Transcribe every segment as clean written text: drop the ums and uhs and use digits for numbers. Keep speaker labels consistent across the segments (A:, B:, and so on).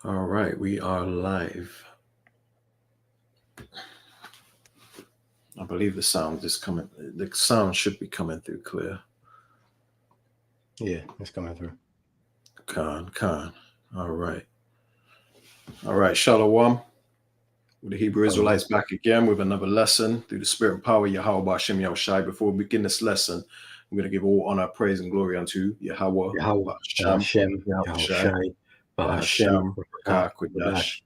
A: All right, we are live. I believe the sound is coming. The sound should be coming through clear.
B: Yeah, it's coming through.
A: Khan. All right. All right, Shalom. With the Hebrew Israelites back again with another lesson through the spirit and power of Yahweh Bashem Yahushai. Before we begin this lesson, I'm going to give all honor, praise, and glory unto Yahweh
B: Hashem,
A: Yahushai,
B: Hashem,
A: Kodash.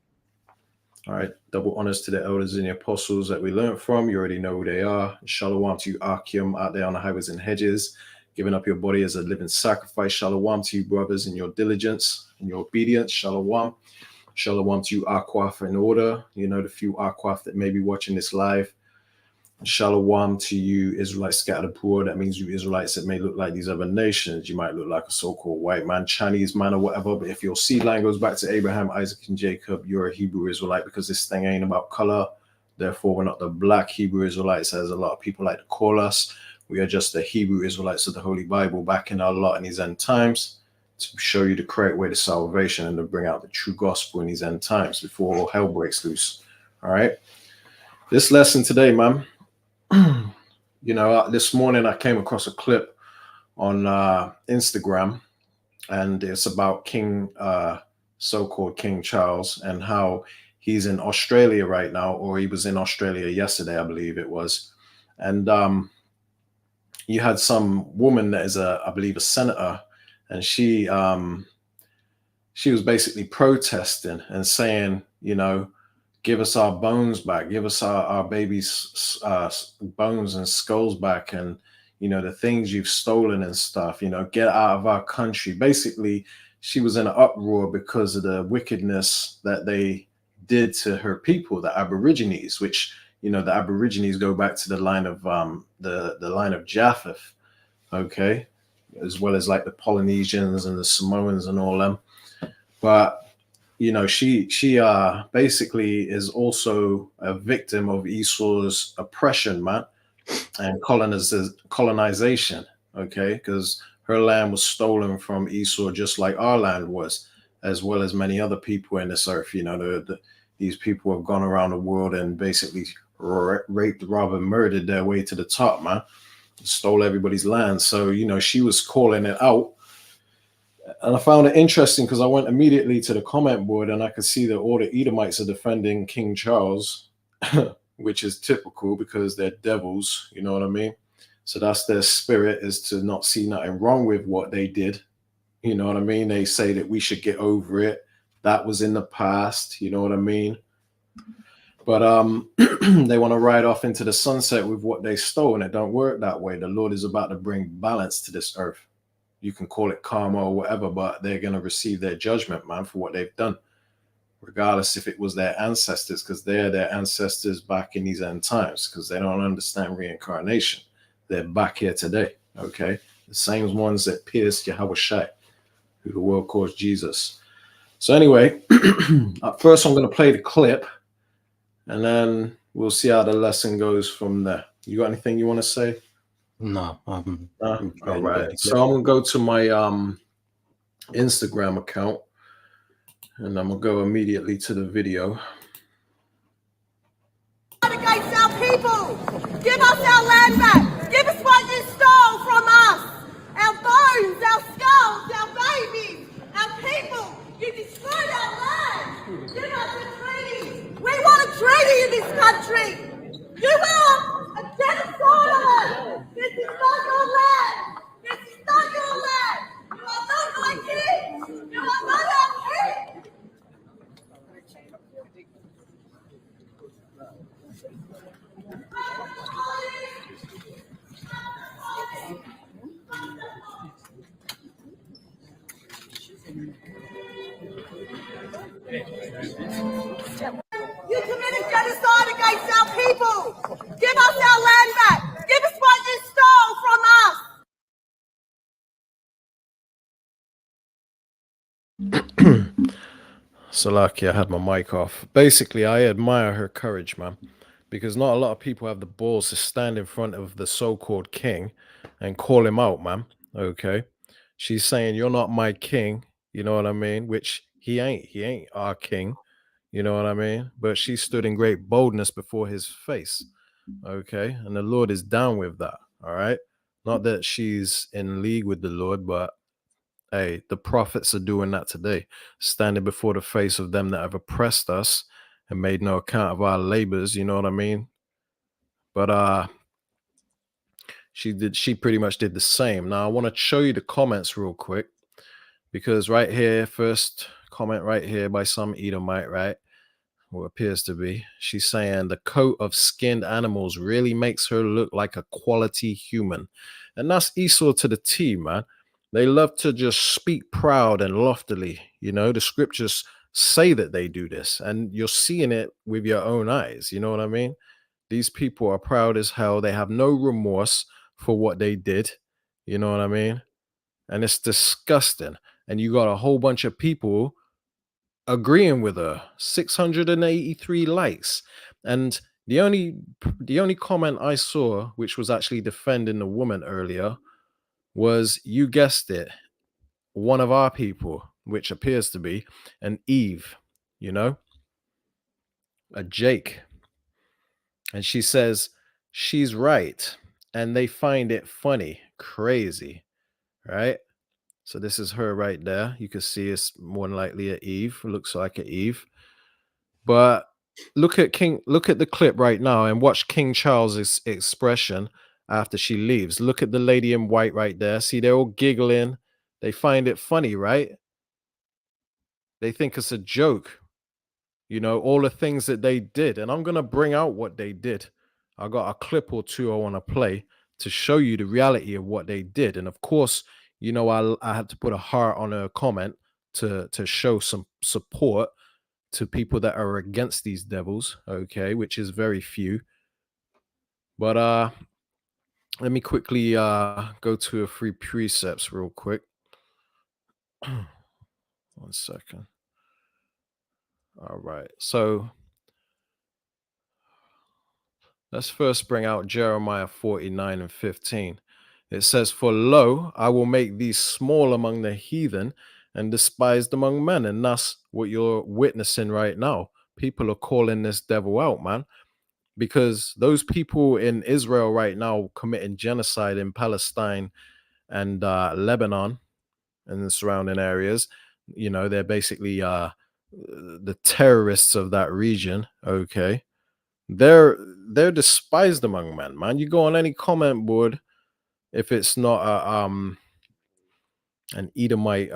A: All right, double honors to the elders and the apostles that we learned from. You already know who they are. Shalom to you, Akim, out there on the highways and hedges, giving up your body as a living sacrifice. Shalom to you, brothers, in your diligence and your obedience. Shalom. Shalom to you, Akwaf, in order. You know, the few Akwaf that may be watching this live. Shalom to you, Israelites scattered abroad. That means you Israelites that may look like these other nations. You might look like a so-called white man, Chinese man, or whatever. But if your seed line goes back to Abraham, Isaac, and Jacob, you're a Hebrew Israelite, because this thing ain't about color. Therefore, we're not the black Hebrew Israelites, as a lot of people like to call us. We are just the Hebrew Israelites of the Holy Bible, backing our lot in these end times to show you the correct way to salvation and to bring out the true gospel in these end times before all hell breaks loose. All right. This lesson today, man. You know, this morning I came across a clip on Instagram, and it's about so-called King Charles, and how he's in Australia right now, or he was in Australia yesterday, I believe it was. And you had some woman that is I believe a senator, and she was basically protesting and saying, you know, give us our bones back, give us our babies' bones and skulls back, and, you know, the things you've stolen and stuff, you know, get out of our country. Basically, she was in an uproar because of the wickedness that they did to her people, the Aborigines, which, you know, the Aborigines go back to the line of the line of Japheth, okay, as well as like the Polynesians and the Samoans and all them. But you know, she basically is also a victim of Esau's oppression, man, and colonization, okay? Because her land was stolen from Esau just like our land was, as well as many other people in this earth. You know, these people have gone around the world and basically raped, robbed, murdered their way to the top, man. Stole everybody's land. So, you know, she was calling it out. And I found it interesting because I went immediately to the comment board, and I could see that all the Edomites are defending King Charles, which is typical because they're devils, you know what I mean? So that's their spirit, is to not see nothing wrong with what they did. You know what I mean? They say that we should get over it. That was in the past, you know what I mean? But they want to ride off into the sunset with what they stole, and it don't work that way. The Lord is about to bring balance to this earth. You can call it karma or whatever, but they're going to receive their judgment, man, for what they've done, regardless if it was their ancestors, because they're their ancestors back in these end times, because they don't understand reincarnation. They're back here today, okay? The same ones that pierced Yahushai, who the world calls Jesus. So anyway, first I'm going to play the clip, and then we'll see how the lesson goes from there. You got anything you want to say?
B: No.
A: All right. So I'm gonna go to my Instagram account, and I'm gonna go immediately to the video.
C: Against our people, give us our land back. Give us what you stole from us. Our bones, our skulls, our babies, our people. You destroyed our land. Give us a treaty. We want a treaty in this country. You are a genocide. This is not your land. This is not your land. You are not my kids. You are not our kids. You committed genocide against our people. Give us our land back. Give us what you stole from us.
A: Salaki, I had my mic off. Basically, I admire her courage, man, because not a lot of people have the balls to stand in front of the so-called king and call him out, man. Okay. She's saying, you're not my king. You know what I mean? Which He ain't our king. You know what I mean? But she stood in great boldness before his face. Okay. And the Lord is down with that. All right. Not that she's in league with the Lord, but hey, the prophets are doing that today, standing before the face of them that have oppressed us and made no account of our labors. You know what I mean? But she pretty much did the same. Now I want to show you the comments real quick, because right here, first comment right here by some Edomite, right? What appears to be, she's saying the coat of skinned animals really makes her look like a quality human. And that's Esau to the T, man. They love to just speak proud and loftily. You know, the scriptures say that they do this, and you're seeing it with your own eyes. You know what I mean? These people are proud as hell. They have no remorse for what they did. You know what I mean? And it's disgusting. And you got a whole bunch of people agreeing with her. 683 likes. And the only comment I saw, which was actually defending the woman earlier, was, you guessed it, one of our people, which appears to be an Eve, you know, a Jake. And she says she's right, and they find it funny. Crazy, right? So this is her right there. You can see it's more than likely a Eve. Looks like a Eve. But look at the clip right now and watch King Charles's expression after she leaves. Look at the lady in white right there. See, they're all giggling. They find it funny, right? They think it's a joke. You know, all the things that they did. And I'm going to bring out what they did. I got a clip or two I want to play to show you the reality of what they did. And of course, you know, I had to put a heart on a comment to show some support to people that are against these devils, okay, which is very few. But let me quickly go to a few precepts real quick. 1 second. All right, so let's first bring out Jeremiah 49 and 15. It says, "For lo, I will make thee small among the heathen and despised among men." And that's what you're witnessing right now. People are calling this devil out, man, because those people in Israel right now committing genocide in Palestine and Lebanon and the surrounding areas, you know, they're basically the terrorists of that region, okay? They're despised among men, man. You go on any comment board, if it's not an Edomite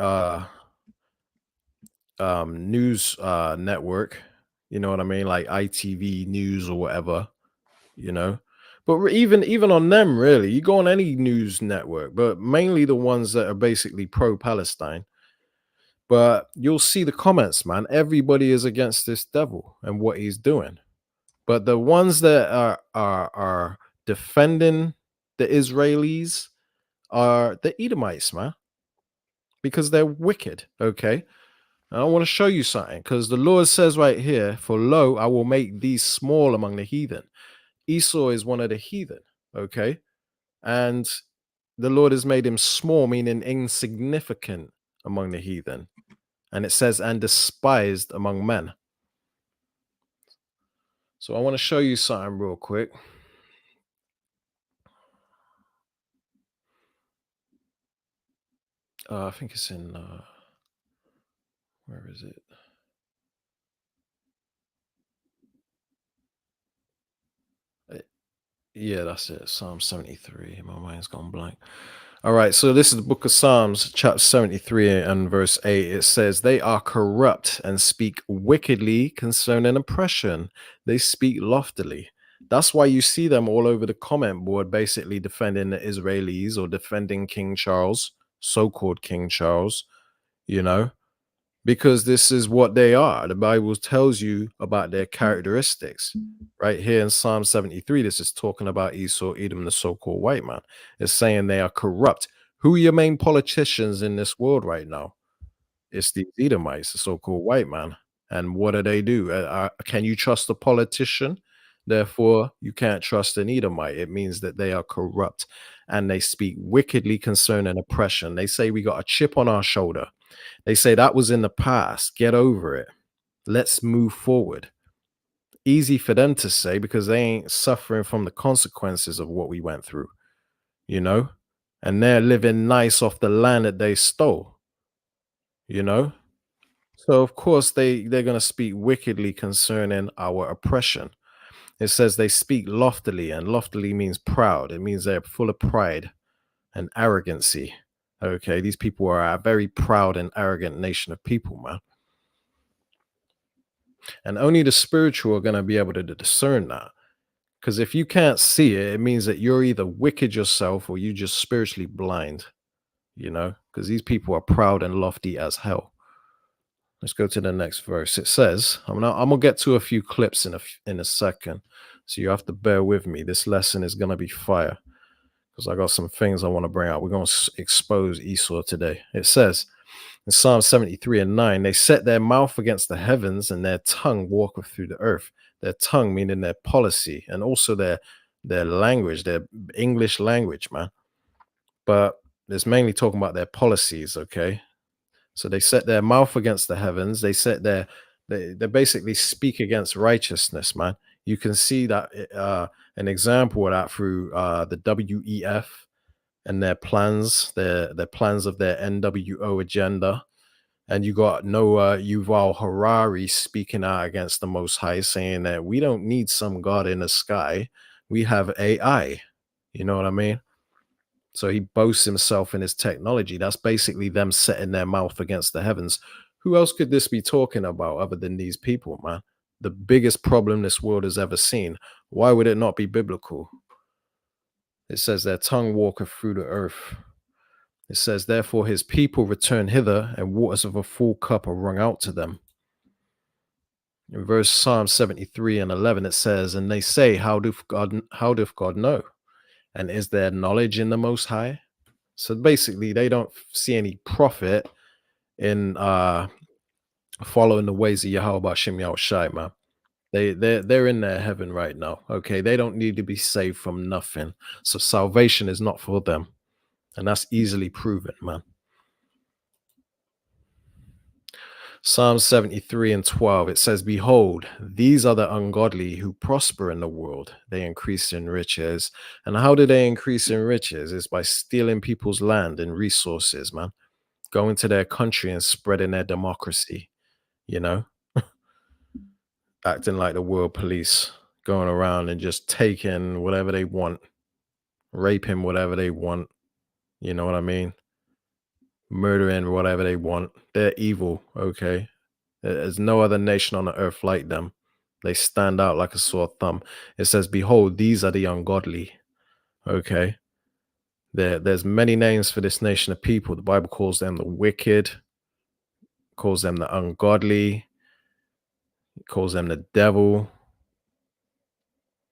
A: news network, you know what I mean, like ITV News or whatever, you know. But even on them, really, you go on any news network, but mainly the ones that are basically pro-Palestine. But you'll see the comments, man. Everybody is against this devil and what he's doing. But the ones that are defending the Israelis are the Edomites, man, because they're wicked. Okay. And I want to show you something, because the Lord says right here, "For lo, I will make thee small among the heathen." Esau is one of the heathen. Okay. And the Lord has made him small, meaning insignificant among the heathen. And it says, and despised among men. So I want to show you something real quick. I think it's in, where is it? Yeah, that's it. Psalm 73. My mind's gone blank. All right, so this is the book of Psalms, chapter 73 and verse 8. It says, "They are corrupt and speak wickedly concerning oppression. They speak loftily." That's why you see them all over the comment board, basically defending the Israelis or defending King Charles, so-called King Charles, you know, because this is what they are. The Bible tells you about their characteristics. Right here in Psalm 73, this is talking about Esau, Edom, the so-called white man. It's saying they are corrupt. Who are your main politicians in this world right now? It's the Edomites, the so-called white man. And what do? Can you trust a politician? Therefore, you can't trust an Edomite. It means that they are corrupt and they speak wickedly concerning oppression. They say we got a chip on our shoulder. They say that was in the past. Get over it. Let's move forward. Easy for them to say because they ain't suffering from the consequences of what we went through, you know, and they're living nice off the land that they stole, you know. So of course they're going to speak wickedly concerning our oppression. It says they speak loftily, and loftily means proud. It means they're full of pride and arrogancy. Okay, these people are a very proud and arrogant nation of people, man. And only the spiritual are going to be able to discern that. Because if you can't see it, it means that you're either wicked yourself or you just spiritually blind, you know, because these people are proud and lofty as hell. Let's go to the next verse. It says, I'm gonna get to a few clips in a second, so you have to bear with me. This lesson is gonna be fire because I got some things I want to bring out. We're gonna expose Esau today. It says in Psalm 73 and 9, they set their mouth against the heavens and their tongue walketh through the earth. Their tongue meaning their policy and also their language, their English language, man. But it's mainly talking about their policies, okay? So they set their mouth against the heavens. They basically speak against righteousness, man. You can see that an example of that through the WEF and their plans, their plans of their NWO agenda. And you got Noah Yuval Harari speaking out against the Most High, saying that we don't need some God in the sky. We have AI. You know what I mean? So he boasts himself in his technology. That's basically them setting their mouth against the heavens. Who else could this be talking about other than these people, man? The biggest problem this world has ever seen. Why would it not be biblical? It says their tongue walketh through the earth. It says, therefore his people return hither, and waters of a full cup are wrung out to them. In verse Psalm 73 and 11, it says, and they say, how doth God know? And is there knowledge in the Most High? So basically, they don't see any profit in following the ways of Yahweh Hashem Yahushai, man. They're in their heaven right now. Okay, they don't need to be saved from nothing. So salvation is not for them, and that's easily proven, man. Psalm 73 and 12, it says, behold, these are the ungodly who prosper in the world. They increase in riches. And how do they increase in riches? It's by stealing people's land and resources, man. Going to their country and spreading their democracy, you know? Acting like the world police, going around and just taking whatever they want, raping whatever they want, you know what I mean? Murdering whatever they want. They're evil, okay? There's no other nation on the earth like them. They stand out like a sore thumb. It says, behold, these are the ungodly, okay? There's many names for this nation of people. The Bible calls them the wicked, calls them the ungodly, calls them the devil,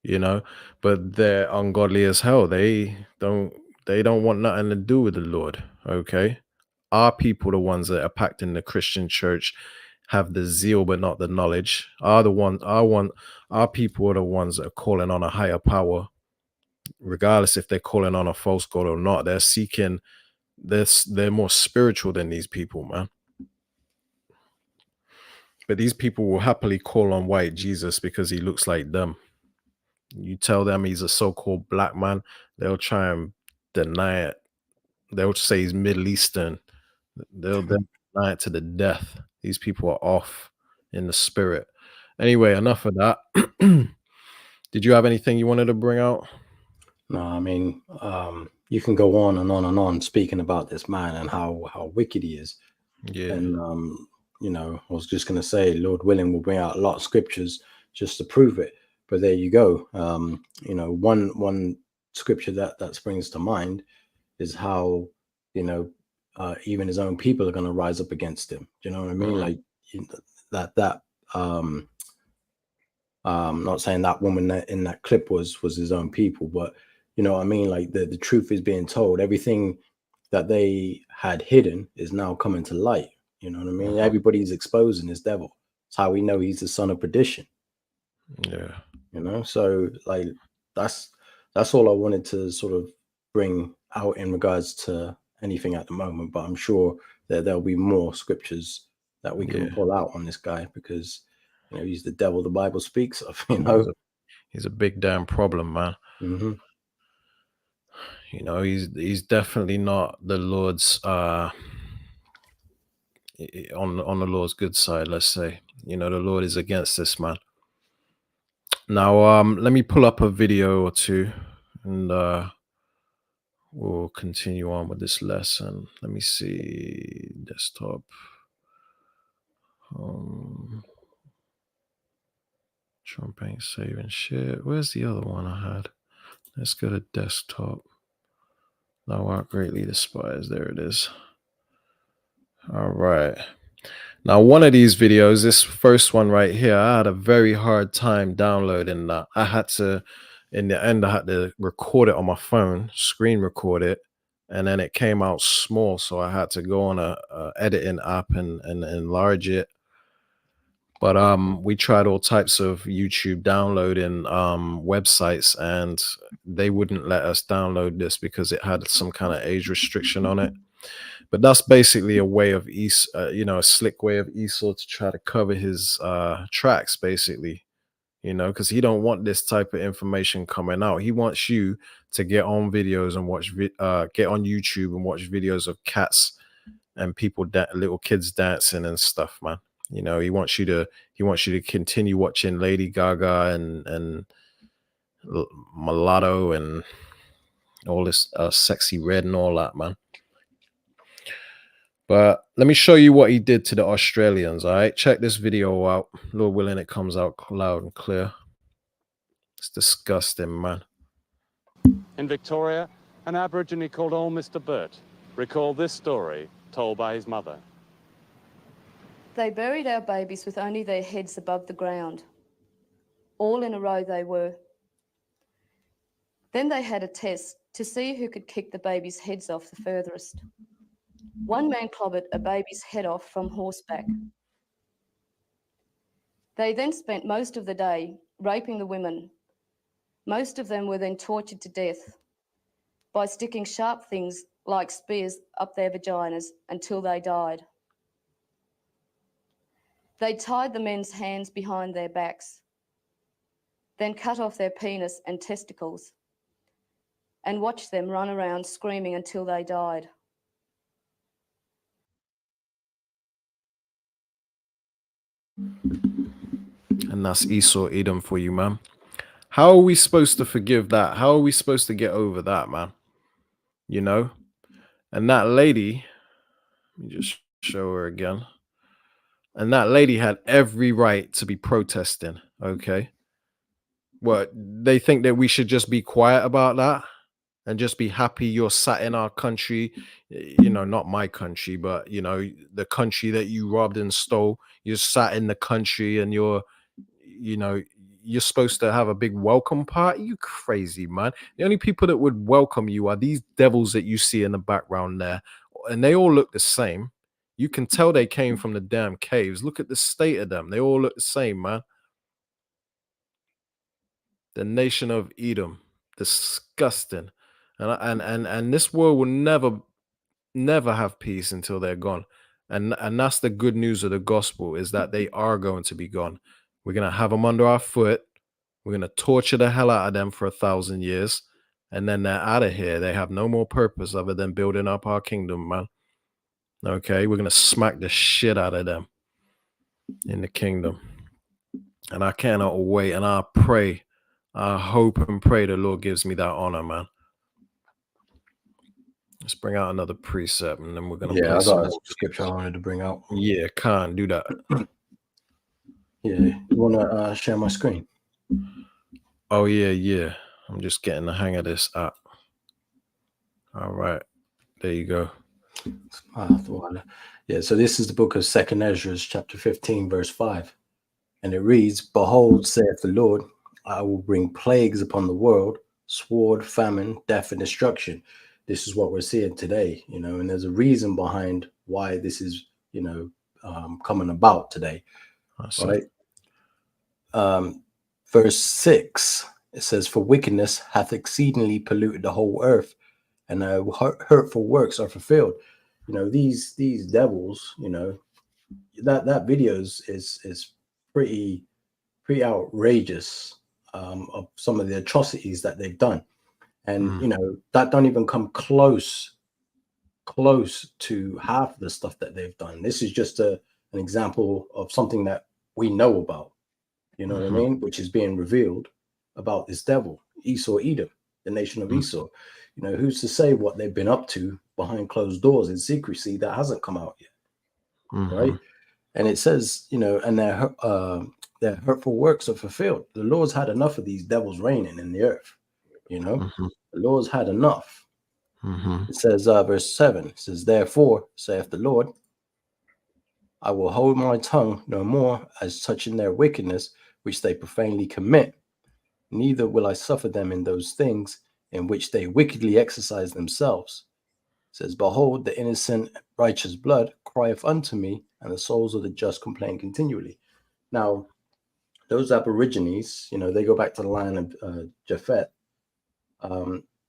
A: you know, but they're ungodly as hell. They don't want nothing to do with the Lord, okay? Our people, the ones that are packed in the Christian church, have the zeal but not the knowledge. Our people are the ones that are calling on a higher power, regardless if they're calling on a false god or not. They're seeking this. They're more spiritual than these people, man. But these people will happily call on white Jesus because he looks like them. You tell them he's a so-called black man, they'll try and deny it. They'll say he's Middle Eastern. They'll deny it to the death. These people are off in the spirit. Anyway, enough of that. Did you have anything you wanted to bring out?
B: No, I mean, you can go on and on and on speaking about this man and how wicked he is.
A: Yeah.
B: And, you know, I was just going to say, Lord willing, we'll bring out a lot of scriptures just to prove it. But there you go. You know, one scripture that springs to mind is how, you know, even his own people are going to rise up against him. Do you know what I mean? Like not saying that woman in that clip was his own people, but you know what I mean? Like the truth is being told. Everything that they had hidden is now coming to light. You know what I mean? Everybody's exposing this devil. It's how we know he's the son of perdition.
A: Yeah.
B: You know, so like that's all I wanted to sort of bring out in regards to anything at the moment. But I'm sure there'll be more scriptures that we can pull out on this guy, because he's the devil the Bible speaks of.
A: He's a big damn problem, man.
B: Mm-hmm.
A: He's definitely not the Lord's on the Lord's good side, let's say. The Lord is against this man. Now let me pull up a video or two, and we'll continue on with this lesson. Let me see. Desktop. Trump ain't saving shit. Where's the other one I had? Let's go to desktop. Thou art greatly despised. There it is. All right. Now, one of these videos, this first one right here, I had a very hard time downloading that. In the end, I had to record it on my phone, screen record it, and then it came out small, so I had to go on a editing app and enlarge it. But we tried all types of YouTube downloading websites, and they wouldn't let us download this because it had some kind of age restriction on it. But that's basically a way of a slick way of Esau to try to cover his tracks, basically, because he don't want this type of information coming out. He wants you to get on videos and get on YouTube and watch videos of cats and people, little kids dancing and stuff, man. He wants you to continue watching Lady Gaga and Mulatto and all this Sexy Red and all that, man. But let me show you what he did to the Australians. All right, check this video out. Lord willing, it comes out loud and clear. It's disgusting, man.
D: In Victoria, an Aborigine called old Mr. Burt recalled this story told by his mother.
E: They buried our babies with only their heads above the ground. All in a row they were. Then they had a test to see who could kick the babies' heads off the furthest. One man clobbered a baby's head off from horseback. They then spent most of the day raping the women. Most of them were then tortured to death by sticking sharp things like spears up their vaginas until they died. They tied the men's hands behind their backs, then cut off their penis and testicles, and watched them run around screaming until they died.
A: And that's Esau Edom for you, man. How are we supposed to forgive that? How are we supposed to get over that, man? And that lady, let me just show her again. And that lady had every right to be protesting, okay? What, they think that we should just be quiet about that and just be happy you're sat in our country, not my country, but, the country that you robbed and stole. You're sat in the country and you're supposed to have a big welcome party. You crazy, man. The only people that would welcome you are these devils that you see in the background there. And they all look the same. You can tell they came from the damn caves. Look at the state of them. They all look the same, man. The nation of Edom. Disgusting. And this world will never have peace until they're gone. And that's the good news of the gospel, is that they are going to be gone. We're going to have them under our foot. We're going to torture the hell out of them for 1,000 years. And then they're out of here. They have no more purpose other than building up our kingdom, man. Okay, we're going to smack the shit out of them in the kingdom. And I cannot wait. And I hope and pray the Lord gives me that honor, man. Let's bring out another precept, and then we're going to
B: play I got a scripture I wanted to bring out.
A: Yeah, can't do that.
B: Yeah, you want to share my screen?
A: Oh, yeah. I'm just getting the hang of this app. All right, there you go.
B: Yeah, so this is the book of 2nd Ezra, chapter 15, verse 5. And it reads, "Behold, saith the Lord, I will bring plagues upon the world, sword, famine, death, and destruction." This is what we're seeing today, and there's a reason behind why this is, coming about today. Right? Verse 6, it says, "For wickedness hath exceedingly polluted the whole earth, and hurtful works are fulfilled." you know, these devils, you know, that video is pretty outrageous, of some of the atrocities that they've done. And you know, that don't even come close to half the stuff that they've done. This is just an example of something that we know about, you know what I mean, which is being revealed about this devil, Esau, Edom, the nation of Esau. You know, who's to say what they've been up to behind closed doors in secrecy that hasn't come out yet, right? And it says, you know, and their hurtful works are fulfilled. The Lord's had enough of these devils reigning in the earth, you know. The Lord's had enough. It says, verse 7, it says, therefore, saith the Lord, I will hold my tongue no more as touching their wickedness, which they profanely commit. Neither will I suffer them in those things in which they wickedly exercise themselves. It says, behold, the innocent righteous blood crieth unto me, and the souls of the just complain continually. Now, those Aborigines, you know, they go back to the line of Japhet.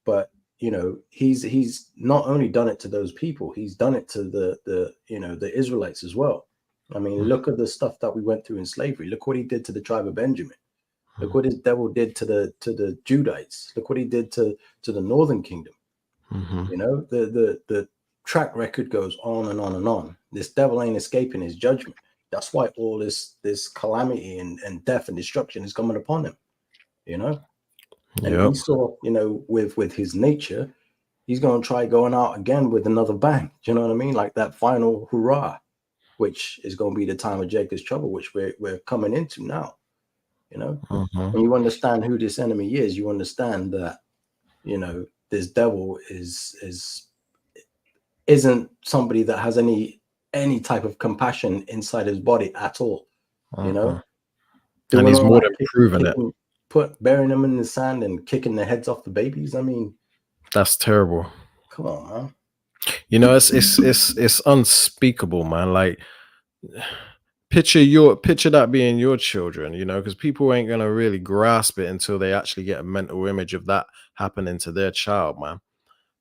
B: But you know, he's not only done it to those people, he's done it to the you know, the Israelites as well. I mean, look at the stuff that we went through in slavery. Look what he did to the tribe of Benjamin. Look what his devil did to the Judites. Look what he did to the northern kingdom. You know, the track record goes on and on and on. This devil ain't escaping his judgment. That's why all this calamity and death and destruction is coming upon him. You know. And Esau, you know, with his nature, he's going to try going out again with another bang. Do you know what I mean? Like that final hurrah, which is going to be the time of Jacob's trouble, which we're coming into now. You know, when you understand who this enemy is, you understand that, you know, this devil isn't somebody that has any type of compassion inside his body at all. You know,
A: and he's more than proven it.
B: Burying them in the sand and kicking the heads off the babies. I mean,
A: that's terrible.
B: Come on, man.
A: You know, it's unspeakable, man. Like, picture that being your children, you know, because people ain't gonna really grasp it until they actually get a mental image of that happening to their child, man.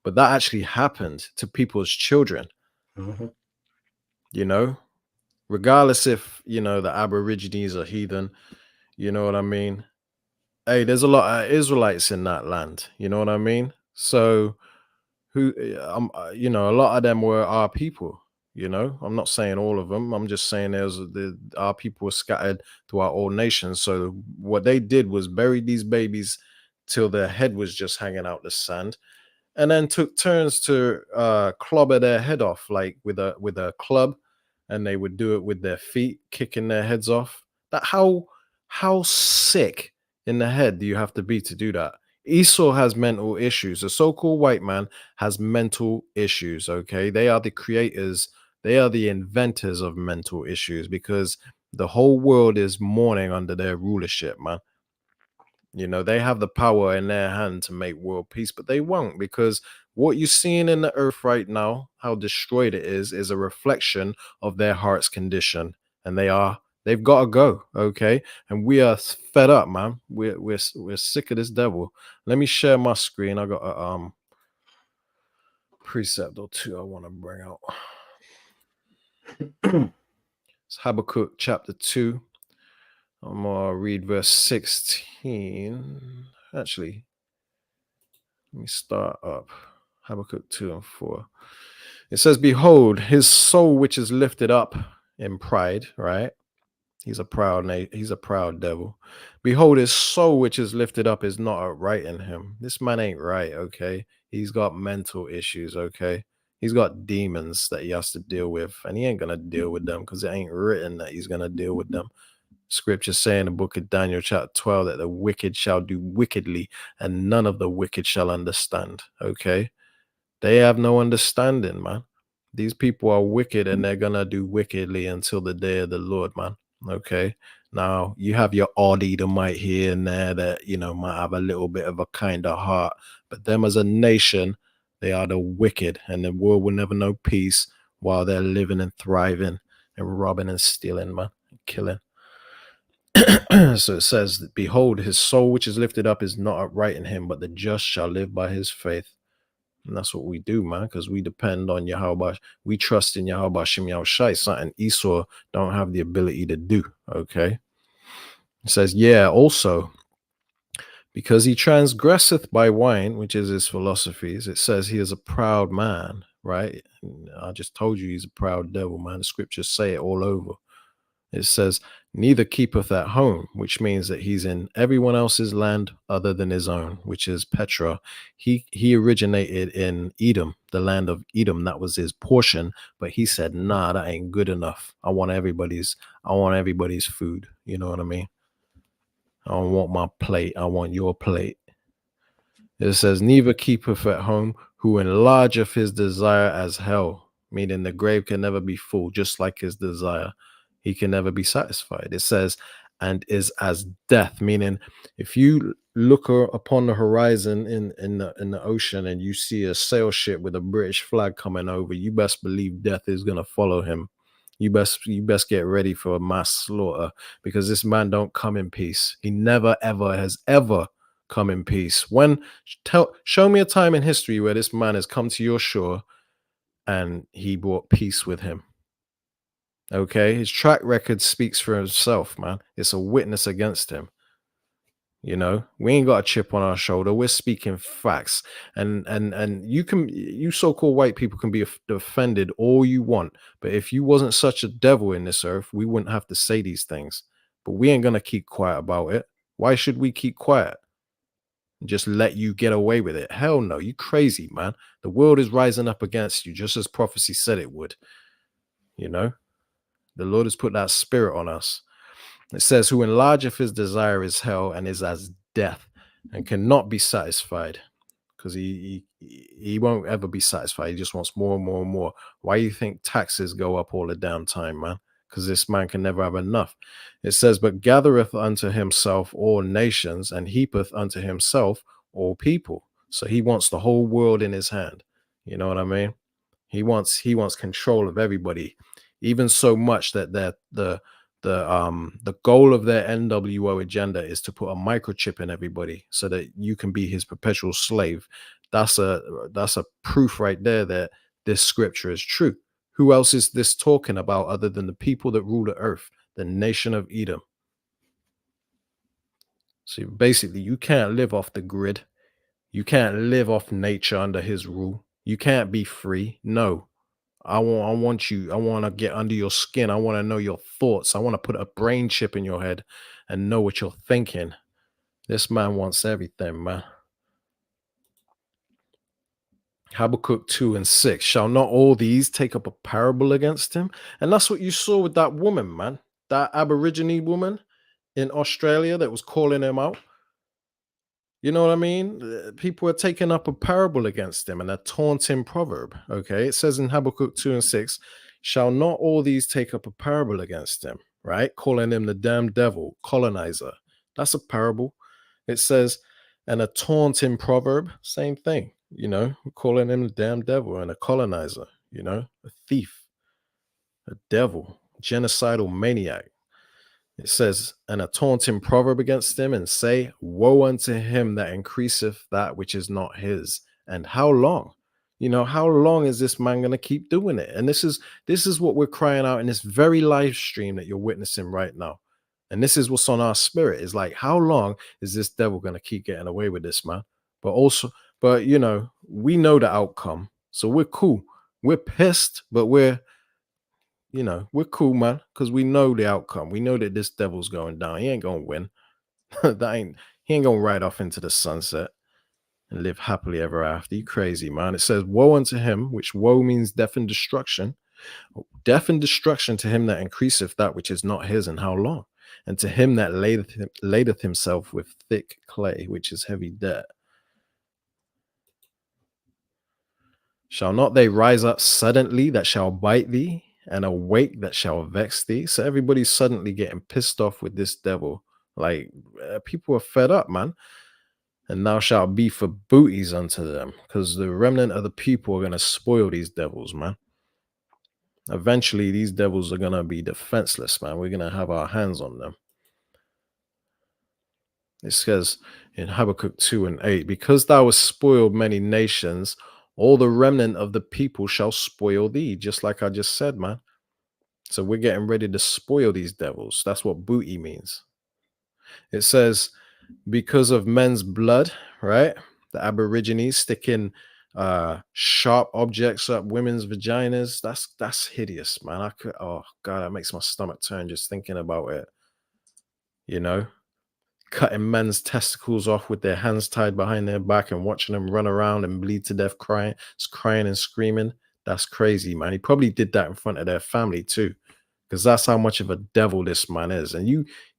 A: But that actually happened to people's children. You know, regardless if, you know, the Aborigines are heathen, you know what I mean? Hey, there's a lot of Israelites in that land, you know what I mean? So who, you know, a lot of them were our people, you know. I'm not saying all of them. I'm just saying our people were scattered throughout all nations. So what they did was bury these babies till their head was just hanging out the sand, and then took turns to clobber their head off, like with a club, and they would do it with their feet, kicking their heads off. That how sick in the head do you have to be to do that? Esau has mental issues. The so-called white man has mental issues, okay? They are the creators. They are the inventors of mental issues, because the whole world is mourning under their rulership, man. You know, they have the power in their hand to make world peace, but they won't, because what you're seeing in the earth right now, how destroyed it is a reflection of their heart's condition. And they've got to go, okay? And we are fed up, man. We're sick of this devil. Let me share my screen. I got a precept or two I want to bring out. It's Habakkuk chapter 2. I'm gonna read verse 16. Actually, let me start up. Habakkuk 2 and 4. It says, behold, his soul which is lifted up in pride, right? He's a proud devil. Behold, his soul which is lifted up is not upright in him. This man ain't right, okay? He's got mental issues, okay? He's got demons that he has to deal with, and he ain't gonna deal with them because it ain't written that he's gonna deal with them. Scripture say in the book of Daniel chapter 12 that the wicked shall do wickedly, and none of the wicked shall understand, okay? They have no understanding, man. These people are wicked, and they're gonna do wickedly until the day of the Lord, man. Okay, now you have your odd Edomite here and there that, you know, might have a little bit of a kind of heart, but them as a nation, they are the wicked, and the world will never know peace while they're living and thriving and robbing and stealing, man, and killing. So it says, behold, his soul which is lifted up is not upright in him, but the just shall live by his faith. And that's what we do, man, because we depend on Yahweh. We trust in Yahweh Shem Yahushai, something Esau don't have the ability to do, okay? It says, yeah, also, because he transgresseth by wine, which is his philosophies, it says he is a proud man, right? And I just told you he's a proud devil, man. The scriptures say it all over. It says, neither keepeth at home, which means that he's in everyone else's land other than his own, which is Petra. He originated in Edom, the land of Edom. That was his portion. But he said, nah, that ain't good enough. I want everybody's food. You know what I mean? I don't want my plate. I want your plate. It says, neither keepeth at home, who enlargeth his desire as hell, meaning the grave can never be full, just like his desire. He can never be satisfied. It says, and is as death, meaning if you look upon the horizon in the ocean and you see a sail ship with a British flag coming over, you best believe death is going to follow him. You best get ready for a mass slaughter, because this man don't come in peace. He never, ever has ever come in peace. Show me a time in history where this man has come to your shore and he brought peace with him. Okay, his track record speaks for himself, man. It's a witness against him. You know, we ain't got a chip on our shoulder. We're speaking facts. And you so-called white people can be offended all you want. But if you wasn't such a devil in this earth, we wouldn't have to say these things. But we ain't going to keep quiet about it. Why should we keep quiet? Just let you get away with it? Hell no, you crazy, man. The world is rising up against you, just as prophecy said it would. You know? The Lord has put that spirit on us. It says, who enlargeth his desire is hell, and is as death, and cannot be satisfied, because he won't ever be satisfied. He just wants more and more and more. Why do you think taxes go up all the damn time, man? Because this man can never have enough. It says, but gathereth unto himself all nations, and heapeth unto himself all people. So he wants the whole world in his hand. You know what I mean? He wants control of everybody. Even so much that the goal of their NWO agenda is to put a microchip in everybody so that you can be his perpetual slave. That's a proof right there that this scripture is true. Who else is this talking about other than the people that rule the earth, the nation of Edom? So basically, you can't live off the grid. You can't live off nature under his rule. You can't be free. No. I want to get under your skin. I want to know your thoughts. I want to put a brain chip in your head and know what you're thinking. This man wants everything, man. Habakkuk 2:6. Shall not all these take up a parable against him? And that's what you saw with that woman, man. That Aborigine woman in Australia that was calling him out. You know what I mean? People are taking up a parable against him and a taunting proverb. Okay. It says in Habakkuk 2:6, shall not all these take up a parable against him, right? Calling him the damn devil, colonizer. That's a parable. It says, and a taunting proverb, same thing, you know, calling him the damn devil and a colonizer, you know, a thief, a devil, genocidal maniac. It says, and a taunting proverb against him, and say, woe unto him that increaseth that which is not his. And how long? You know, how long is this man going to keep doing it? And this is what we're crying out in this very live stream that you're witnessing right now. And this is what's on our spirit, is like, how long is this devil going to keep getting away with this, man? But you know, we know the outcome. So we're cool. We're pissed, but we're cool, man, because we know the outcome. We know that this devil's going down. He ain't gonna win. He ain't gonna ride off into the sunset and live happily ever after. You crazy, man. It says, woe unto him, which woe means death and destruction. Death and destruction to him that increaseth that which is not his, and how long? And to him that ladeth himself with thick clay, which is heavy debt. Shall not they rise up suddenly that shall bite thee, and awake that shall vex thee? So everybody's suddenly getting pissed off with this devil. Like, people are fed up, man. And thou shalt be for booties unto them, because the remnant of the people are going to spoil these devils, man. Eventually, these devils are going to be defenseless, man. We're going to have our hands on them. It says in Habakkuk 2:8, because thou hast spoiled many nations, All the remnant of the people shall spoil thee, just like I just said, man. So we're getting ready to spoil these devils. That's what booty means. It says, because of men's blood, right? The Aborigines sticking sharp objects up women's vaginas. That's hideous, man. Oh God, that makes my stomach turn just thinking about it. You know, cutting men's testicles off with their hands tied behind their back and watching them run around and bleed to death, crying and screaming. That's crazy, man. He probably did that in front of their family too, because that's how much of a devil this man is. And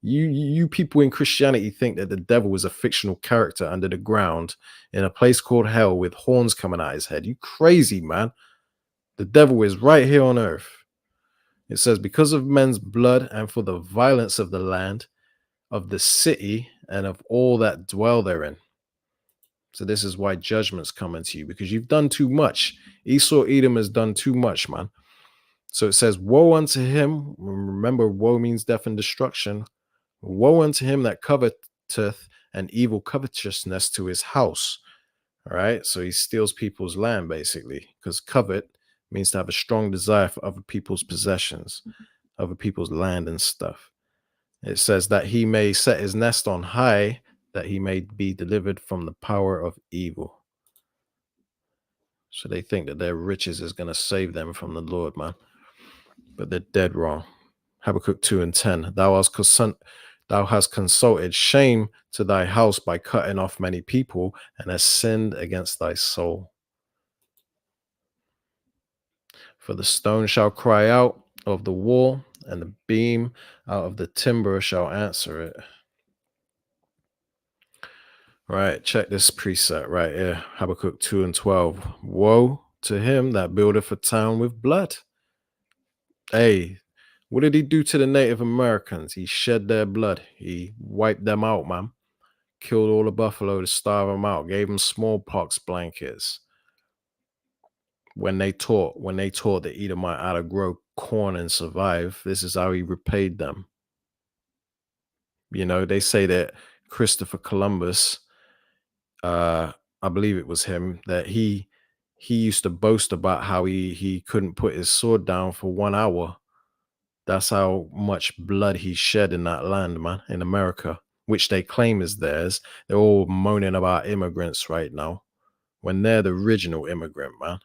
A: you people in Christianity think that the devil is a fictional character under the ground in a place called hell with horns coming out his head. You crazy, man. The devil is right here on earth. It says, because of men's blood and for the violence of the land, of the city, and of all that dwell therein. So this is why judgment's coming to you, because you've done too much. Esau Edom has done too much, man. So it says, woe unto him. Remember, woe means death and destruction. Woe unto him that coveteth an evil covetousness to his house. All right. So he steals people's land, basically, because covet means to have a strong desire for other people's possessions, other people's land and stuff. It says that he may set his nest on high, that he may be delivered from the power of evil. So they think that their riches is going to save them from the Lord, man. But they're dead wrong. Habakkuk 2:10. Thou hast consulted shame to thy house by cutting off many people, and hast sinned against thy soul. For the stone shall cry out of the wall, and the beam out of the timber shall answer it. Right, check this precept right here. Habakkuk 2:12. Woe to him that buildeth a town with blood. Hey, what did he do to the Native Americans? He shed their blood. He wiped them out, man. Killed all the buffalo to starve them out. Gave them smallpox blankets. When they taught the Edomite how to grow corn and survive, this is how he repaid them. You know, they say that Christopher Columbus, I believe it was him, that he used to boast about how he couldn't put his sword down for 1 hour. That's how much blood he shed in that land, man, in America, which they claim is theirs. They're all moaning about immigrants right now when they're the original immigrant, man.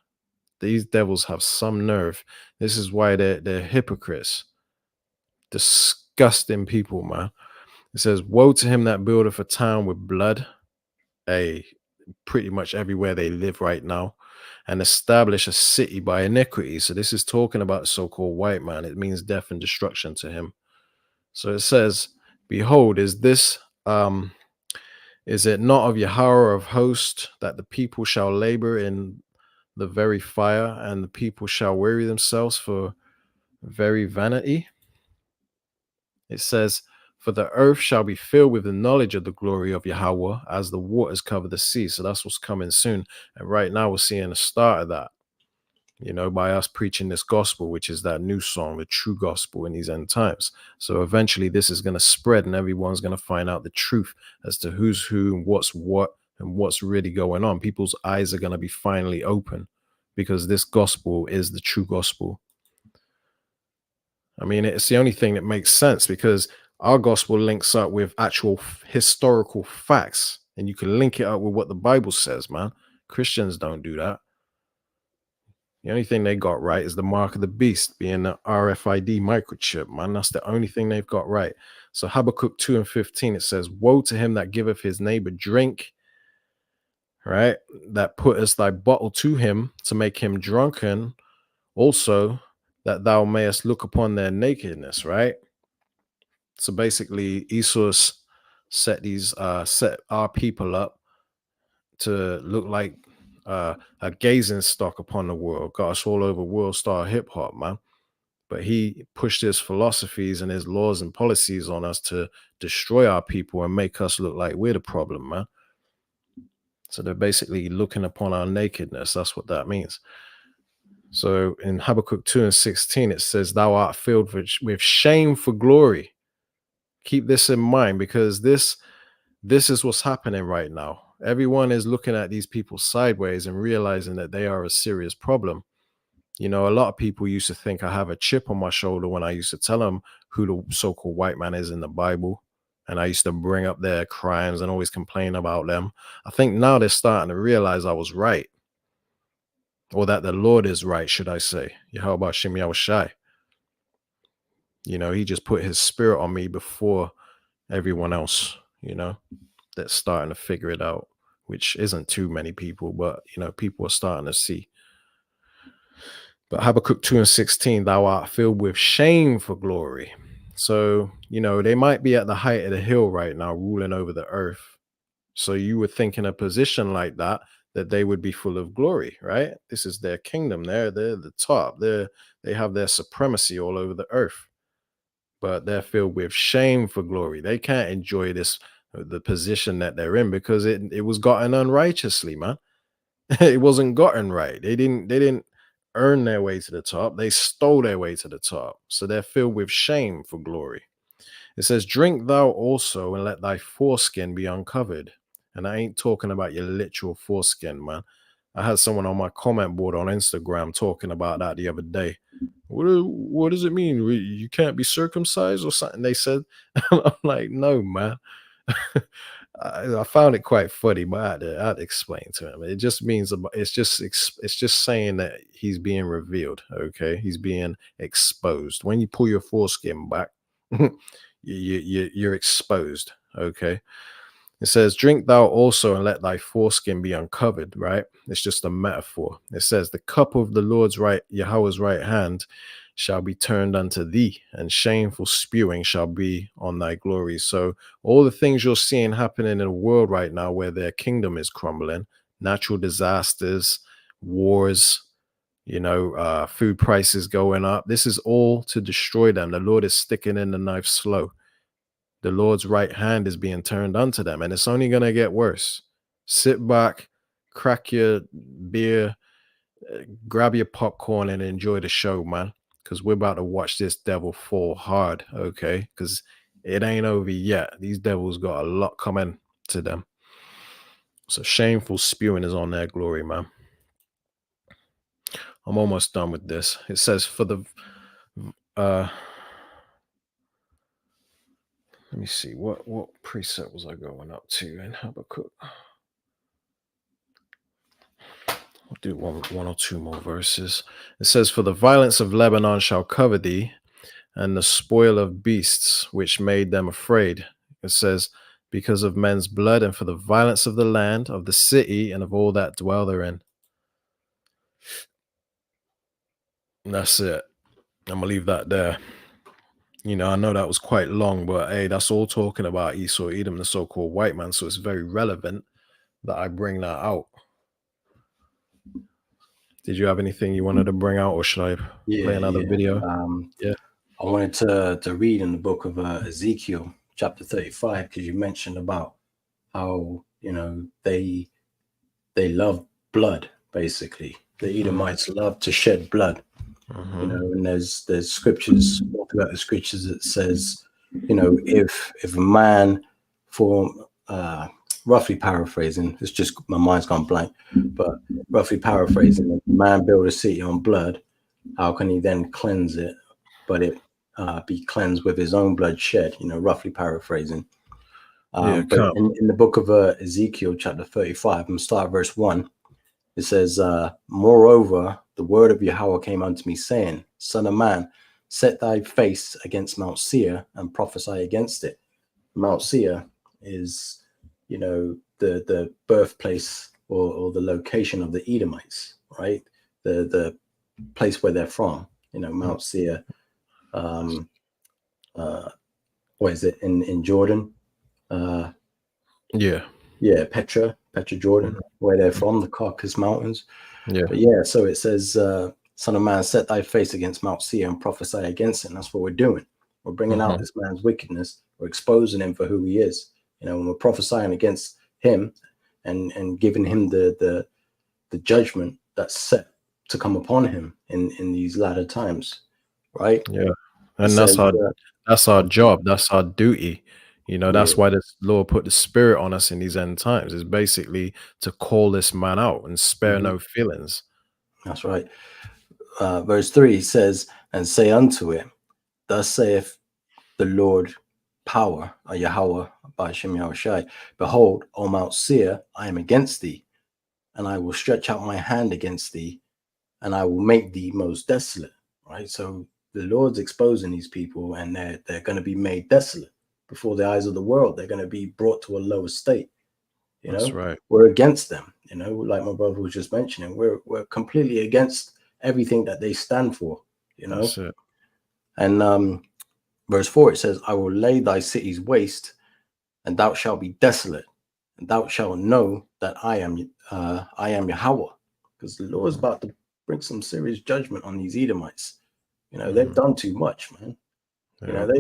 A: These devils have some nerve. This is why they're hypocrites. Disgusting people, man. It says, woe to him that buildeth a town with blood. Hey, pretty much everywhere they live right now. And establish a city by iniquity. So this is talking about the so-called white man. It means death and destruction to him. So it says, behold, is it not of Yahweh of hosts that the people shall labor in the very fire, and the people shall weary themselves for very vanity? It says, for the earth shall be filled with the knowledge of the glory of Yahweh as the waters cover the sea. So that's what's coming soon. And right now we're seeing the start of that, you know, by us preaching this gospel, which is that new song, the true gospel in these end times. So eventually this is going to spread and everyone's going to find out the truth as to who's who and what's what and what's really going on. People's eyes are going to be finally open because this gospel is the true gospel. I mean, it's the only thing that makes sense because our gospel links up with actual historical facts, and you can link it up with what the Bible says, man. Christians don't do that. The only thing they got right is the mark of the beast, being the RFID microchip, man. That's the only thing they've got right. So Habakkuk 2:15, it says, woe to him that giveth his neighbor drink, right? That puttest thy bottle to him to make him drunken, also that thou mayest look upon their nakedness, right? So basically, Esau's set our people up to look like a gazing stock upon the world. Got us all over world star hip hop, man. But he pushed his philosophies and his laws and policies on us to destroy our people and make us look like we're the problem, man. So they're basically looking upon our nakedness. That's what that means. So in Habakkuk 2:16, it says, thou art filled with shame for glory. Keep this in mind because this is what's happening right now. Everyone is looking at these people sideways and realizing that they are a serious problem. You know, a lot of people used to think I have a chip on my shoulder when I used to tell them who the so-called white man is in the Bible. And I used to bring up their crimes and always complain about them. I think now they're starting to realize I was right. Or that the Lord is right, should I say. Yahweh Shem Yahushai. You know, he just put his spirit on me before everyone else, you know, that's starting to figure it out, which isn't too many people, but, you know, people are starting to see. But Habakkuk 2:16, thou art filled with shame for glory. So, you know, they might be at the height of the hill right now, ruling over the earth. So you would think in a position like that they would be full of glory, right? This is their kingdom. They're the top. They have their supremacy all over the earth. But they're filled with shame for glory. They can't enjoy the position that they're in because it was gotten unrighteously, man. It wasn't gotten right. They didn't earn their way to the top. They stole their way to the top. So they're filled with shame for glory. It says, drink thou also and let thy foreskin be uncovered. And I ain't talking about your literal foreskin, man. I had someone on my comment board on Instagram talking about that the other day. What does it mean? You can't be circumcised or something? They said. I'm like, no, man. I found it quite funny, but I had to explain to him. It just means it's just saying that he's being revealed. Okay, he's being exposed. When you pull your foreskin back, you're exposed. Okay. It says, drink thou also and let thy foreskin be uncovered, right? It's just a metaphor. It says, the cup of the Lord's right, Yahweh's right hand, shall be turned unto thee, and shameful spewing shall be on thy glory. So all the things you're seeing happening in the world right now where their kingdom is crumbling, natural disasters, wars, you know, food prices going up, this is all to destroy them. The Lord is sticking in the knife slow. The Lord's right hand is being turned unto them, and it's only going to get worse. Sit back, crack your beer, grab your popcorn, and enjoy the show, man, because we're about to watch this devil fall hard, okay? Because it ain't over yet. These devils got a lot coming to them. So shameful spewing is on their glory, man. I'm almost done with this. It says, for the... let me see, what precept was I going up to in Habakkuk? I'll do one or two more verses. It says, for the violence of Lebanon shall cover thee, and the spoil of beasts which made them afraid. It says, because of men's blood, and for the violence of the land, of the city, and of all that dwell therein. And that's it. I'm going to leave that there. You know, I know that was quite long, but hey, that's all talking about Esau, Edom, the so-called white man. So it's very relevant that I bring that out. Did you have anything you wanted to bring out, or should I play another video?
B: I wanted to read in the book of Ezekiel, chapter 35, because you mentioned about how, you know, they love blood, basically. The Edomites love to shed blood. You know, and there's scriptures, all throughout the scriptures that says, you know, if a man, for roughly paraphrasing, it's just my mind's gone blank, but roughly paraphrasing, if a man build a city on blood, how can he then cleanse it, but it be cleansed with his own blood shed? You know, roughly paraphrasing. But in the book of Ezekiel, chapter 35, I'm going to start at verse 1. It says, moreover, the word of Yahweh came unto me, saying, Son of man, set thy face against Mount Seir and prophesy against it. Mount Seir is, you know, the birthplace or the location of the Edomites, right? The place where they're from, you know, Mount Seir. What is it in Jordan? Petra, Jordan, where they're from, the Caucasus Mountains. So it says, Son of man, set thy face against Mount Seir and prophesy against it. And that's what we're doing. We're bringing out this man's wickedness. We're exposing him for who he is. You know, and we're prophesying against him and giving him the judgment that's set to come upon him in these latter times, right?
A: Yeah, and that's our job. That's our duty. You know, that's why the Lord put the Spirit on us in these end times, is basically to call this man out and spare no feelings.
B: That's right. Verse 3 says, and say unto it, thus saith the Lord power, or Yahweh, by Shem Yahushai, behold, O Mount Seir, I am against thee, and I will stretch out my hand against thee, and I will make thee most desolate. Right? So the Lord's exposing these people, and they're going to be made desolate before the eyes of the world. They're going to be brought to a lower state. You know,
A: That's right.
B: we're against them. You know, like my brother was just mentioning, we're completely against everything that they stand for. You know,
A: That's it.
B: and verse 4, it says, I will lay thy cities waste, and thou shalt be desolate, and thou shalt know that I am Yahweh. Because the Lord's about to bring some serious judgment on these Edomites. You know, they've done too much, man. You know,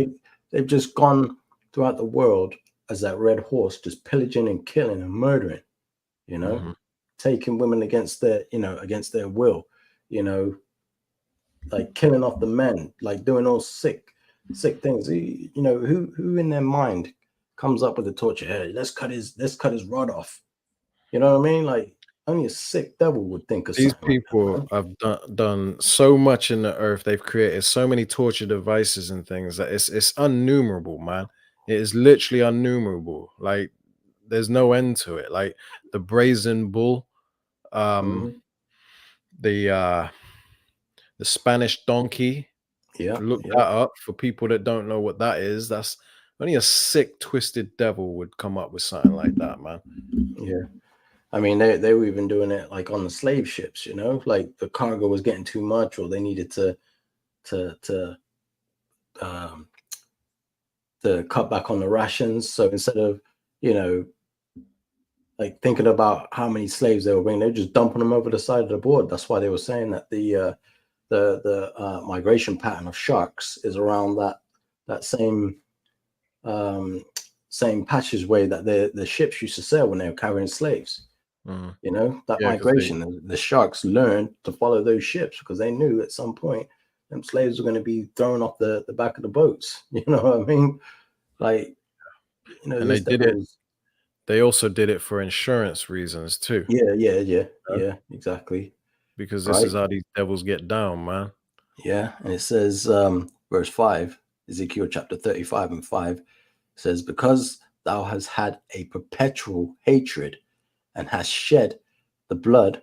B: they've just gone throughout the world as that red horse, just pillaging and killing and murdering, you know, taking women against their will, you know, like killing off the men, like doing all sick things. You know, who in their mind comes up with the torture? Hey, let's cut his rod off. You know what I mean? Like, only a sick devil would think of
A: These
B: something like
A: people have done so much in the earth. They've created so many torture devices and things that it's innumerable, man. It is literally innumerable. Like, there's no end to it. Like the brazen bull, the Spanish donkey. Look that up for people that don't know what that is. That's only a sick, twisted devil would come up with something like that, man.
B: Yeah. I mean, they were even doing it like on the slave ships, you know, like the cargo was getting too much, or they needed to cut back on the rations. So instead of, you know, like thinking about how many slaves they were bringing, they're just dumping them over the side of the board. That's why they were saying that the migration pattern of sharks is around that same passageway that the ships used to sail when they were carrying slaves. You know, that migration, the sharks learned to follow those ships because they knew at some point them slaves were going to be thrown off the back of the boats. You know what I mean? Like, you know,
A: and they did it. They also did it for insurance reasons too.
B: Yeah, exactly.
A: Because this is how these devils get down, man.
B: Yeah, and it says, verse 5, Ezekiel chapter 35 and 5 says, because thou hast had a perpetual hatred and hast shed the blood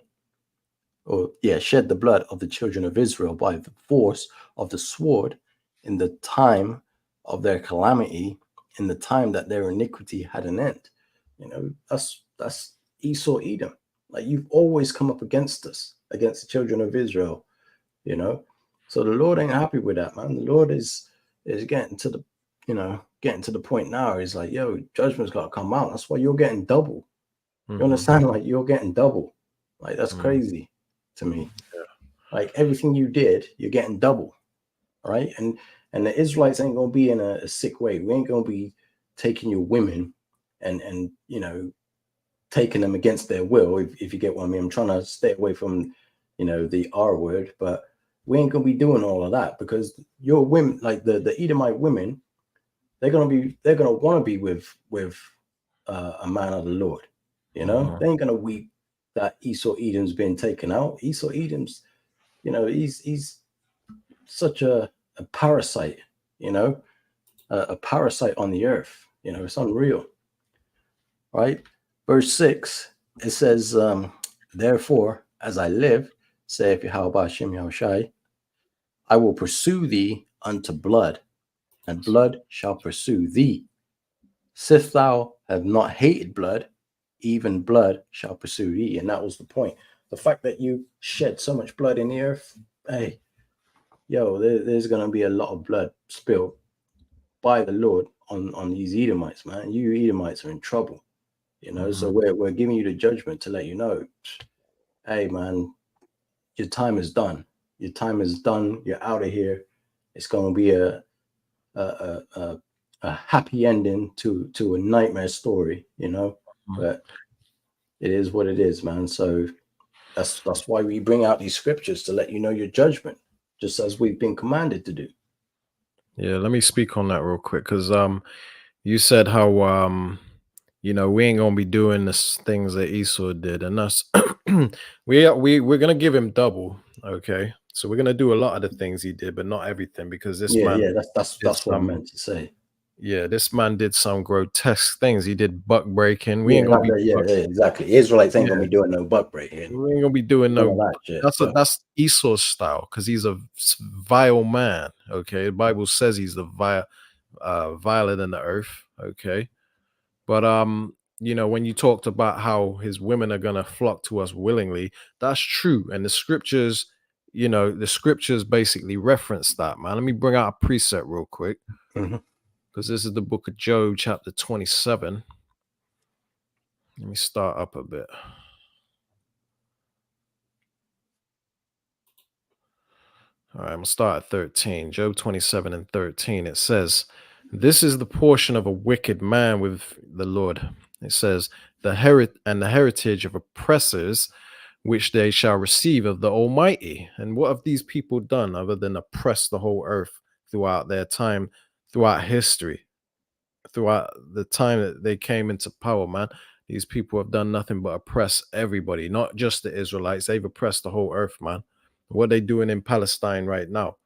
B: of the children of Israel by the force of the sword in the time of their calamity, in the time that their iniquity had an end. You know, that's Esau, Edom. Like, you've always come up against us, against the children of Israel, you know. So the Lord ain't happy with that, man. The Lord is getting to the point now. He's like, yo, judgment's got to come out. That's why you're getting double. You understand? Like, you're getting double. Like, that's crazy to me. Like, everything you did, you're getting double, right? And the Israelites ain't gonna be in a sick way. We ain't gonna be taking your women and you know, taking them against their will. If you get what I mean, I'm trying to stay away from, you know, the R word, but we ain't gonna be doing all of that because your women, like the Edomite women, they're gonna want to be with a man of the Lord. You know, they ain't gonna weep that Esau Edom's been taken out. Esau Edom's, you know, he's such a parasite, you know, a parasite on the earth. You know, it's unreal, right? Verse 6, it says, therefore, as I live, saith Yahweh Hashem Yahushai, I will pursue thee unto blood, and blood shall pursue thee. Sith thou have not hated blood, even blood shall pursue thee. And that was the point. The fact that you shed so much blood in the earth, hey, yo, there's going to be a lot of blood spilled by the Lord on these Edomites, man. You Edomites are in trouble, you know. So we're giving you the judgment to let you know, hey, man, your time is done. Your time is done. You're out of here. It's going to be a happy ending to a nightmare story, you know. But it is what it is, man. So that's why we bring out these scriptures, to let you know your judgment, just as we've been commanded to do.
A: Yeah, let me speak on that real quick, because you said how we ain't gonna be doing the things that Esau did, and us we're gonna give him double. Okay, so we're gonna do a lot of the things he did, but not everything, because this
B: Yeah,
A: man
B: yeah,
A: did
B: that's what I
A: some
B: meant to say.
A: this man did some grotesque things. He did buck breaking. We
B: Yeah,
A: ain't gonna be
B: yeah, exactly. Israelites ain't
A: yeah,
B: gonna be doing no butt breaking,
A: we ain't gonna be doing
B: none of
A: no.
B: that shit. So,
A: That's Esau's style, because he's a vile man. Okay, the Bible says he's the viler than the earth. Okay, but when you talked about how his women are gonna flock to us willingly, that's true, and the scriptures, the scriptures basically reference that, man. Let me bring out a precept real quick,
B: mhm.
A: because this is the book of Job, chapter 27. Let me start up a bit. All right, I'm gonna start at 13. Job 27 and 13. It says, "This is the portion of a wicked man with the Lord." It says, the heritage of oppressors, which they shall receive of the Almighty. And what have these people done other than oppress the whole earth throughout their time, throughout history, throughout the time that they came into power, man? These people have done nothing but oppress everybody, not just the Israelites. They've oppressed the whole earth, man. What are they doing in Palestine right now?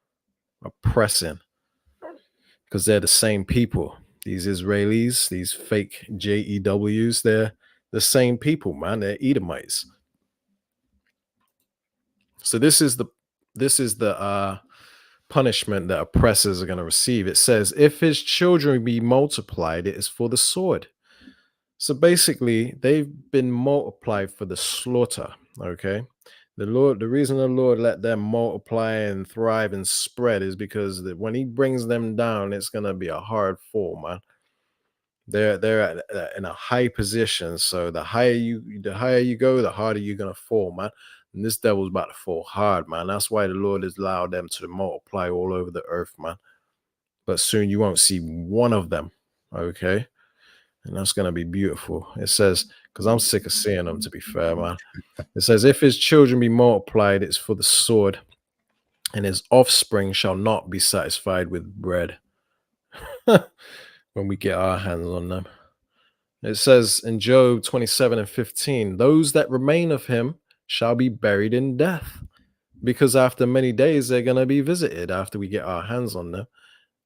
A: Oppressing, because they're the same people. These Israelis, these fake JEWs, they're the same people, man. They're Edomites. So this is the punishment that oppressors are going to receive. It says, if his children be multiplied, it is for the sword. So basically, they've been multiplied for the slaughter. Okay. The reason the Lord let them multiply and thrive and spread is because when he brings them down, it's going to be a hard fall, man. They're in a high position. So the higher you go, the harder you're going to fall, man. And this devil's about to fall hard, man. That's why the Lord has allowed them to multiply all over the earth, man. But soon you won't see one of them. Okay. And that's going to be beautiful. It says, because I'm sick of seeing them, to be fair, man. It says, if his children be multiplied, it's for the sword, and his offspring shall not be satisfied with bread when we get our hands on them. It says in Job 27 and 15, those that remain of him shall be buried in death, because after many days they're going to be visited. After we get our hands on them,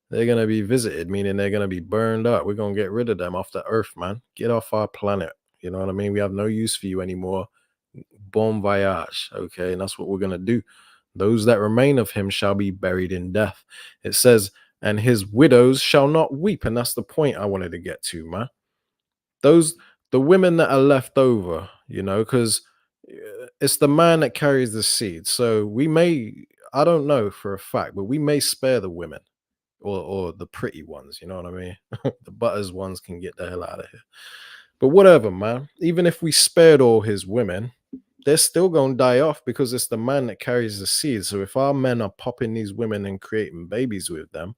A: they're going to be visited, meaning they're going to be burned up. We're going to get rid of them off the earth, man. Get off our planet. You know what I mean? We have no use for you anymore. Bon voyage. Okay. And that's what we're going to do. Those that remain of him shall be buried in death. It says, and his widows shall not weep. And that's the point I wanted to get to, man. The women that are left over, because it's the man that carries the seed. So I don't know for a fact, but we may spare the women. Or the pretty ones, you know what I mean? The butters ones can get the hell out of here. But whatever, man. Even if we spared all his women, they're still going to die off, because it's the man that carries the seed. So if our men are popping these women and creating babies with them,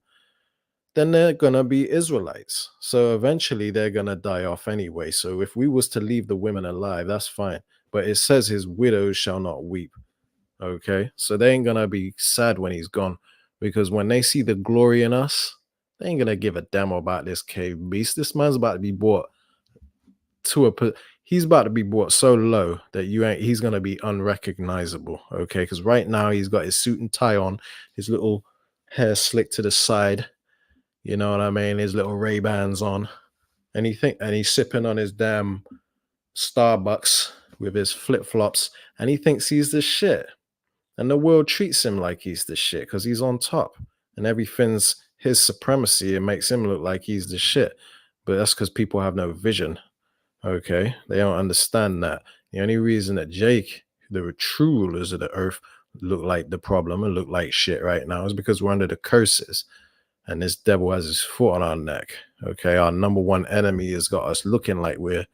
A: then they're going to be Israelites. So eventually they're going to die off anyway. So if we was to leave the women alive, that's fine. But it says his widows shall not weep. Okay? So they ain't going to be sad when he's gone. Because when they see the glory in us, they ain't gonna give a damn about this cave beast. This man's about to be brought he's about to be brought so low that he's gonna be unrecognizable. Okay, because right now he's got his suit and tie on, his little hair slicked to the side. You know what I mean? His little Ray-Bans on, and he's sipping on his damn Starbucks with his flip-flops, and he thinks he's the shit. And the world treats him like he's the shit because he's on top, and everything's his supremacy. It makes him look like he's the shit. But that's because people have no vision. Okay. They don't understand that. The only reason that Jake, the true rulers of the earth, look like the problem and look like shit right now is because we're under the curses. And this devil has his foot on our neck. Okay. Our number one enemy has got us looking like we're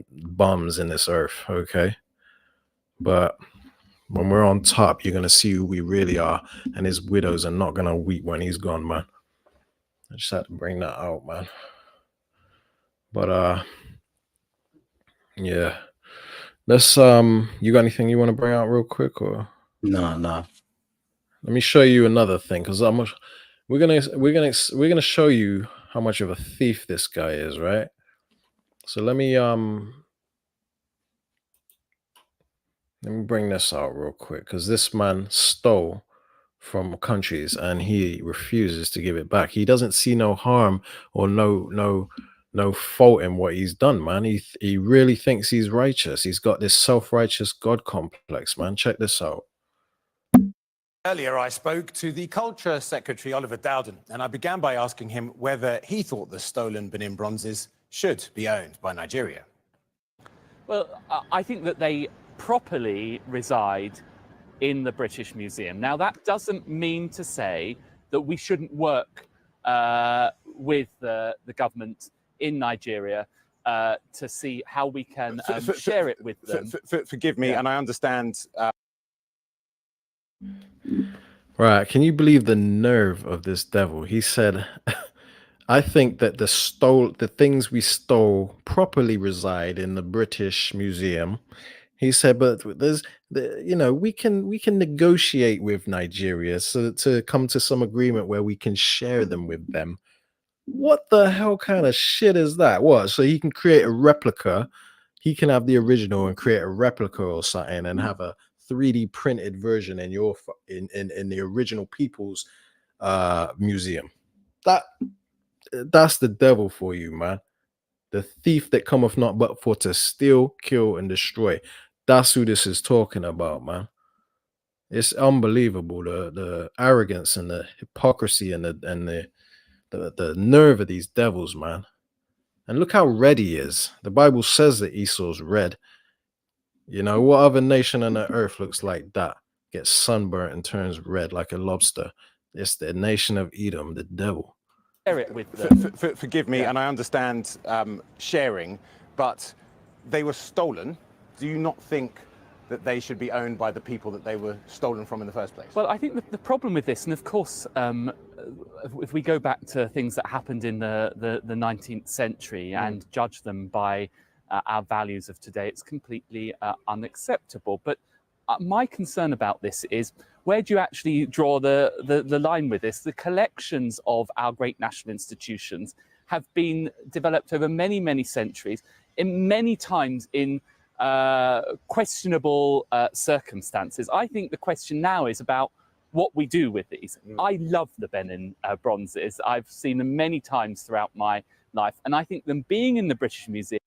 A: bums in this earth. Okay. But when we're on top, you're going to see who we really are. And his widows are not going to weep when he's gone, man. I just had to bring that out, man. But, yeah. Let's, you got anything you want to bring out real quick, or?
B: No.
A: Let me show you another thing, because we're gonna show you how much of a thief this guy is, right? So let me bring this out real quick, because this man stole from countries and he refuses to give it back. He doesn't see no harm or no fault in what he's done, man. He really thinks he's righteous. He's got this self-righteous God complex, man. Check this out.
F: Earlier, I spoke to the Culture Secretary, Oliver Dowden, and I began by asking him whether he thought the stolen Benin bronzes should be owned by Nigeria.
G: Well, I think that they properly reside in the British Museum. Now, that doesn't mean to say that we shouldn't work with the government in Nigeria to see how we can share it with them.
F: Forgive me, and I understand...
A: Right, can you believe the nerve of this devil? He said, I think that the things we stole properly reside in the British Museum. He said, but we can negotiate with Nigeria so to come to some agreement where we can share them with them. What the hell kind of shit is that? What? So he can create a replica. He can have the original and create a replica or something and have a 3D printed version in in the original people's museum. That's the devil for you, man. The thief that cometh not but for to steal, kill, and destroy. That's who this is talking about, man. It's unbelievable, the arrogance and the hypocrisy and the nerve of these devils, man. And look how red he is. The Bible says that Esau's red. You know, what other nation on the earth looks like that? Gets sunburnt and turns red like a lobster. It's the nation of Edom, the devil.
G: Share it with them.
F: Forgive me, and I understand sharing, but they were stolen. Do you not think that they should be owned by the people that they were stolen from in the first place?
G: Well, I think the problem with this, and of course, if we go back to things that happened in the 19th century and judge them by our values of today, it's completely unacceptable. But my concern about this is, where do you actually draw the line with this? The collections of our great national institutions have been developed over many, many centuries, in many times in questionable circumstances. I think the question now is about what we do with these. I love the Benin bronzes. I've seen them many times throughout my life, and I think them being in the British Museum.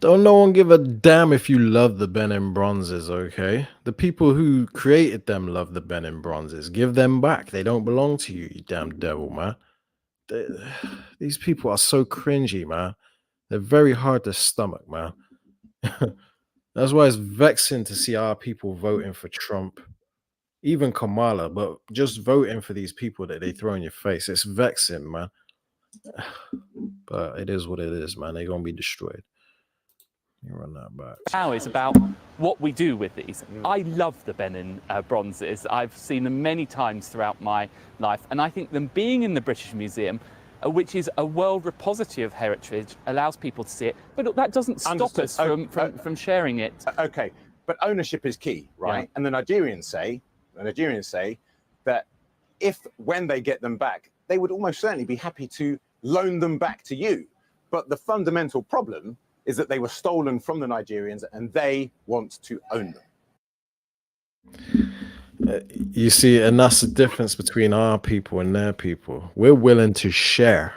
A: Don't no one give a damn if you love the Benin bronzes, okay? The people who created them love the Benin bronzes. Give them back. They don't belong to you, you damn devil, man. These people are so cringy, man. They're very hard to stomach, man. That's why it's vexing to see our people voting for Trump, even Kamala, but just voting for these people that they throw in your face. It's vexing, man. But it is what it is, man. They're going to be destroyed. You run that back.
G: Now is about what we do with these. I love the Benin bronzes. I've seen them many times throughout my life, and I think them being in the British Museum, which is a world repository of heritage, allows people to see it. But that doesn't stop us from sharing it.
F: Okay, but ownership is key, right?
G: Yeah.
F: And the Nigerians say that when they get them back, they would almost certainly be happy to loan them back to you. But the fundamental problem is that they were stolen from the Nigerians and they want to own them.
A: You see, and that's the difference between our people and their people. We're willing to share.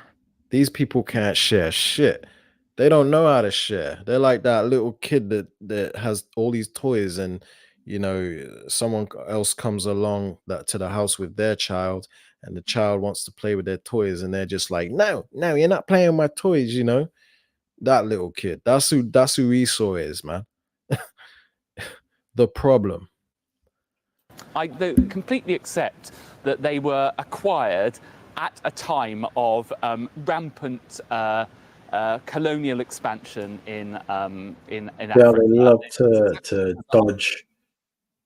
A: These people can't share shit. They don't know how to share. They're like that little kid that has all these toys, and you know, someone else comes along to the house with their child, and the child wants to play with their toys, and they're just like, no, you're not playing with my toys, you know. That little kid. That's who Esau is, man. The problem.
G: I completely accept that they were acquired at a time of rampant colonial expansion in Africa.
B: Yeah, they love to dodge.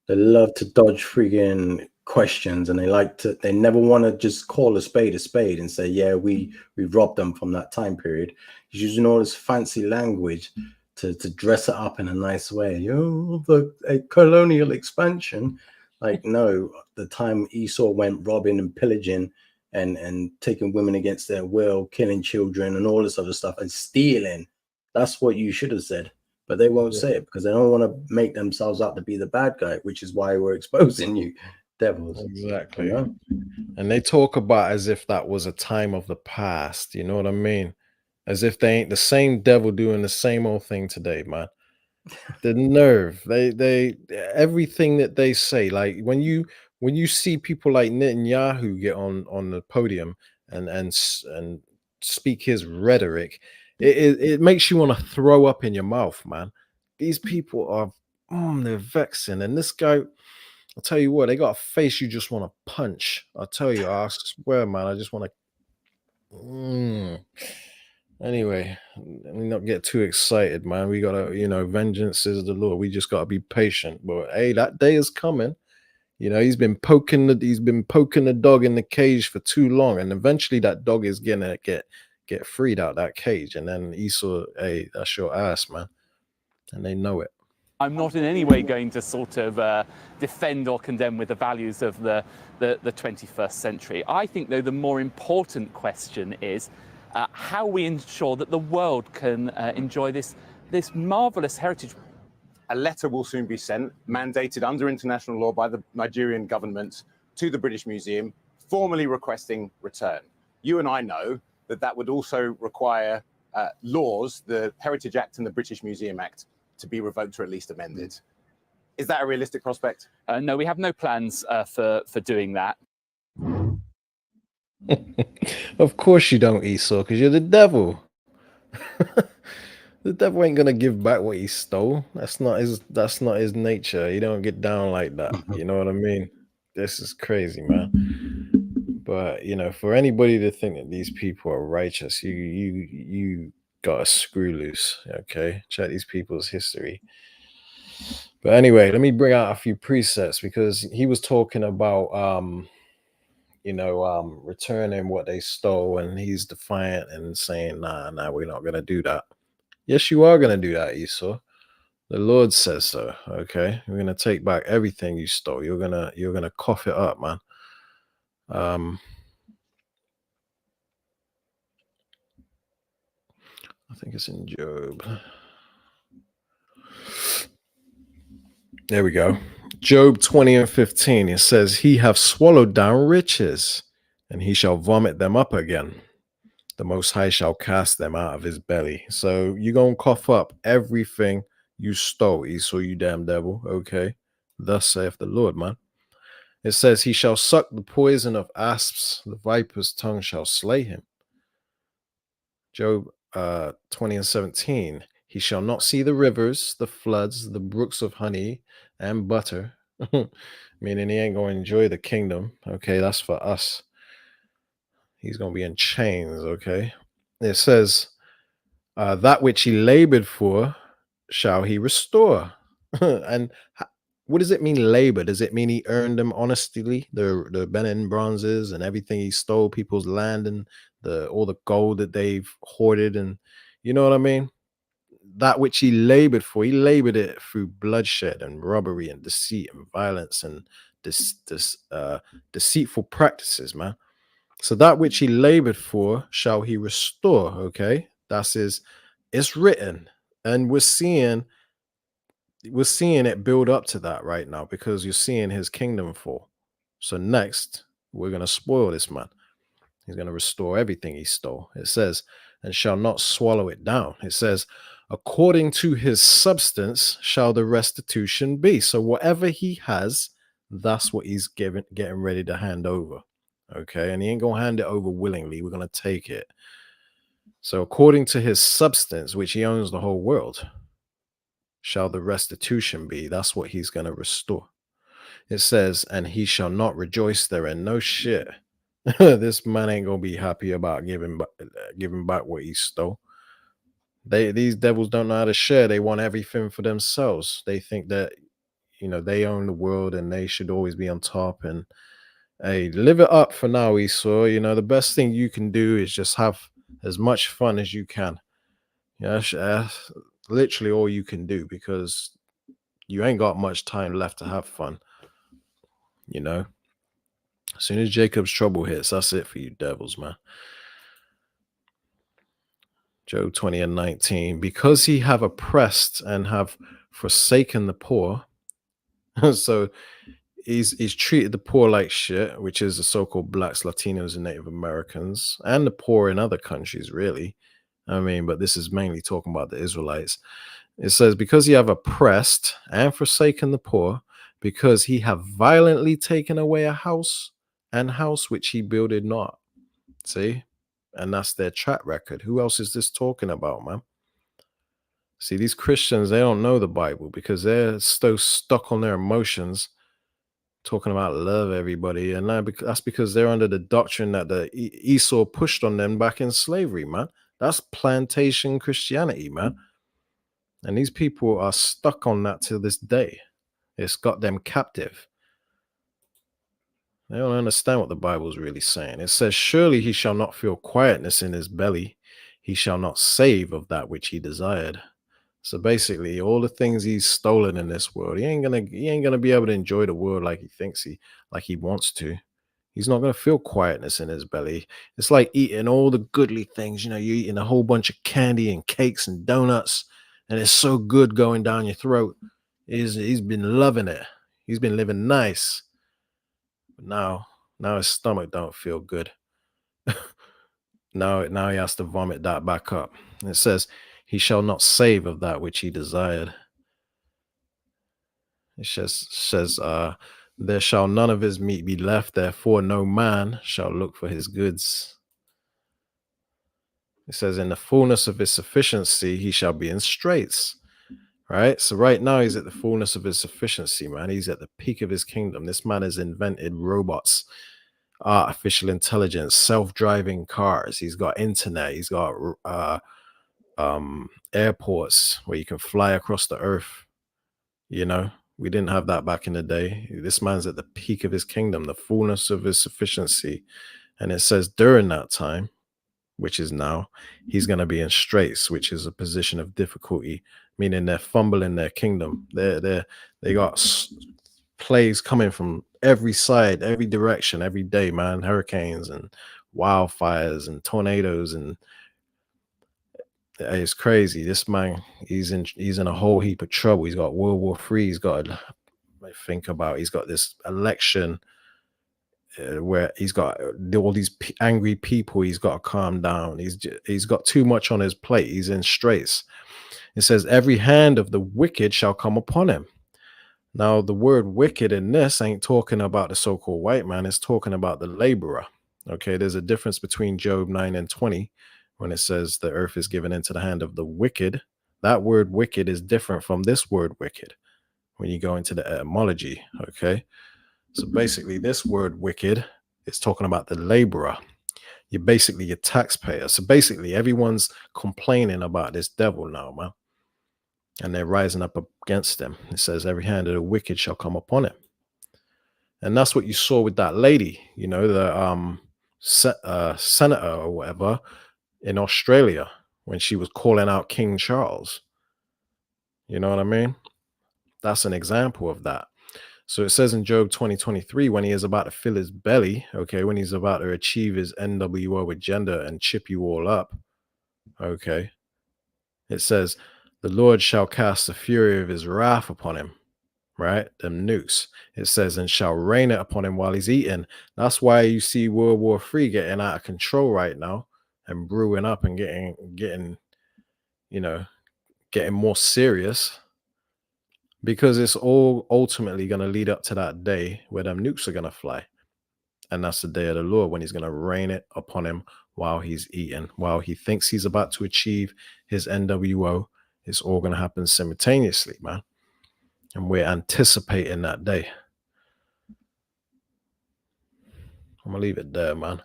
B: They love to dodge friggin' questions, and they never want to just call a spade and say, yeah, we robbed them from that time period. He's using all this fancy language to dress it up in a nice way. A colonial expansion. Like, no, the time Esau went robbing and pillaging and taking women against their will, killing children and all this other stuff, and stealing. That's what you should have said. But they won't say it because they don't want to make themselves out to be the bad guy, which is why we're exposing you, devils.
A: Exactly.
B: You know?
A: And they talk about as if that was a time of the past. You know what I mean? As if they ain't the same devil doing the same old thing today, man. The nerve. They everything that they say, like when you see people like Netanyahu get on the podium and speak his rhetoric, it makes you want to throw up in your mouth, man. These people are they're vexing. And this guy, I'll tell you what, they got a face you just want to punch. I'll tell you, I swear, man, I just want to. Anyway, let me not get too excited, man. We gotta, vengeance is the Lord. We just gotta be patient. But hey, that day is coming. He's been poking the dog in the cage for too long, and eventually that dog is gonna get freed out that cage. And then Esau, hey, that's your ass, man. And they know it.
G: I'm not in any way going to sort of defend or condemn with the values of the 21st century. I think, though, the more important question is how we ensure that the world can enjoy this marvelous heritage.
F: A letter will soon be sent, mandated under international law by the Nigerian government to the British Museum, formally requesting return. You and I know that would also require laws, the Heritage Act and the British Museum Act, to be revoked or at least amended. Is that a realistic prospect?
G: No, we have no plans for doing that.
A: Of course you don't, Esau, because you're the devil. The devil ain't gonna give back what he stole. That's not his nature. He don't get down like that. You know what I mean? This is crazy, man. But for anybody to think that these people are righteous, you gotta screw loose. Okay, check these people's history. But anyway, let me bring out a few presets because he was talking about returning what they stole, and he's defiant and saying, nah, we're not gonna do that. Yes, you are gonna do that, Esau. The Lord says so. Okay, we're gonna take back everything you stole. You're gonna cough it up, man. I think it's in Job. There we go. Job 20 and 15. It says, he hath swallowed down riches, and he shall vomit them up again. The Most High shall cast them out of his belly. So you're going to cough up everything you stole, Esau, you damn devil. Okay. Thus saith the Lord, man. It says, he shall suck the poison of asps. The viper's tongue shall slay him. Job 20 and 17. He shall not see the rivers, the floods, the brooks of honey and butter. Meaning he ain't going to enjoy the kingdom. Okay, that's for us. He's going to be in chains, okay? It says, that which he labored for shall he restore. And what does it mean, labor? Does it mean he earned them honestly? The Benin bronzes and everything he stole, people's land and all the gold that they've hoarded, and you know what I mean? That which he labored for, he labored it through bloodshed and robbery and deceit and violence and deceitful practices, man. So that which he labored for shall he restore. Okay, it's written, and we're seeing it build up to that right now because you're seeing his kingdom fall. So next, we're gonna spoil this man. He's gonna restore everything he stole. It says, and shall not swallow it down. It says, according to his substance shall the restitution be. So whatever he has, that's what he's getting ready to hand over. Okay, and he ain't gonna hand it over willingly. We're gonna take it. So according to his substance, which he owns the whole world, shall the restitution be. That's what he's gonna restore. It says, and he shall not rejoice therein. No shit. This man ain't gonna be happy about giving back what he stole. These devils don't know how to share. They want everything for themselves. They think that they own the world and they should always be on top. And hey, live it up for now, Esau. The best thing you can do is just have as much fun as you can. That's literally all you can do because you ain't got much time left to have fun. As soon as Jacob's trouble hits, that's it for you devils, man. Job 20 and 19. Because he have oppressed and have forsaken the poor. So he's treated the poor like shit, which is the so-called blacks, Latinos, and Native Americans, and the poor in other countries, really. I mean, but this is mainly talking about the Israelites. It says, because he have oppressed and forsaken the poor, because he have violently taken away a house which he builded not. See? And that's their track record. Who else is this talking about, man? See, these Christians, they don't know the Bible because they're so stuck on their emotions, talking about love everybody. And that's because they're under the doctrine that the Esau pushed on them back in slavery, man. That's plantation Christianity, man. And these people are stuck on that till this day. It's got them captive. They don't understand what the Bible is really saying. It says, surely he shall not feel quietness in his belly. He shall not save of that which he desired. So basically, all the things he's stolen in this world, he ain't gonna be able to enjoy the world like he thinks he wants to. He's not gonna feel quietness in his belly. It's like eating all the goodly things. You know, you're eating a whole bunch of candy and cakes and donuts, and it's so good going down your throat. He's been loving it. He's been living nice. But now his stomach don't feel good. now he has to vomit that back up. And it says, he shall not save of that which he desired. It says, there shall none of his meat be left, therefore no man shall look for his goods. It says, in the fullness of his sufficiency, he shall be in straits. Right? So right now he's at the fullness of his sufficiency, man. He's at the peak of his kingdom. This man has invented robots, artificial intelligence, self-driving cars. He's got internet. He's got airports where you can fly across the earth. You know, we didn't have that back in the day. This man's at the peak of his kingdom, the fullness of his sufficiency. And it says during that time, which is now, he's going to be in straits, which is a position of difficulty, meaning they're fumbling their kingdom. They got plagues coming from every side, every direction, every day, man. Hurricanes and wildfires and tornadoes, and it's crazy. This man, he's in a whole heap of trouble. He's got World War III. He's got he's got this election where he's got all these angry people. He's got to calm down. He's got too much on his plate. He's in straits. It says, every hand of the wicked shall come upon him. Now, the word wicked in this ain't talking about the so-called white man. It's talking about the laborer. Okay, there's a difference between Job 9 and 20 when it says the earth is given into the hand of the wicked. That word wicked is different from this word wicked when you go into the etymology. Okay, so basically this word wicked is talking about the laborer. You're basically your taxpayer. So basically everyone's complaining about this devil now, man. And they're rising up against him. It says every hand of the wicked shall come upon him. And that's what you saw with that lady, you know, the senator or whatever in Australia when she was calling out King Charles. You know what I mean? That's an example of that. So it says in Job 20:23, when he is about to fill his belly, okay, when he's about to achieve his NWO agenda and chip you all up, okay, it says, the Lord shall cast the fury of his wrath upon him, right? Them nukes. It says, and shall rain it upon him while he's eating. That's why you see World War III getting out of control right now and brewing up and getting, you know, getting more serious, because it's all ultimately going to lead up to that day where them nukes are going to fly. And that's the day of the Lord, when he's going to rain it upon him while he's eating, while he thinks he's about to achieve his NWO. It's all going to happen simultaneously, man. And we're anticipating that day. I'm going to leave it there, man.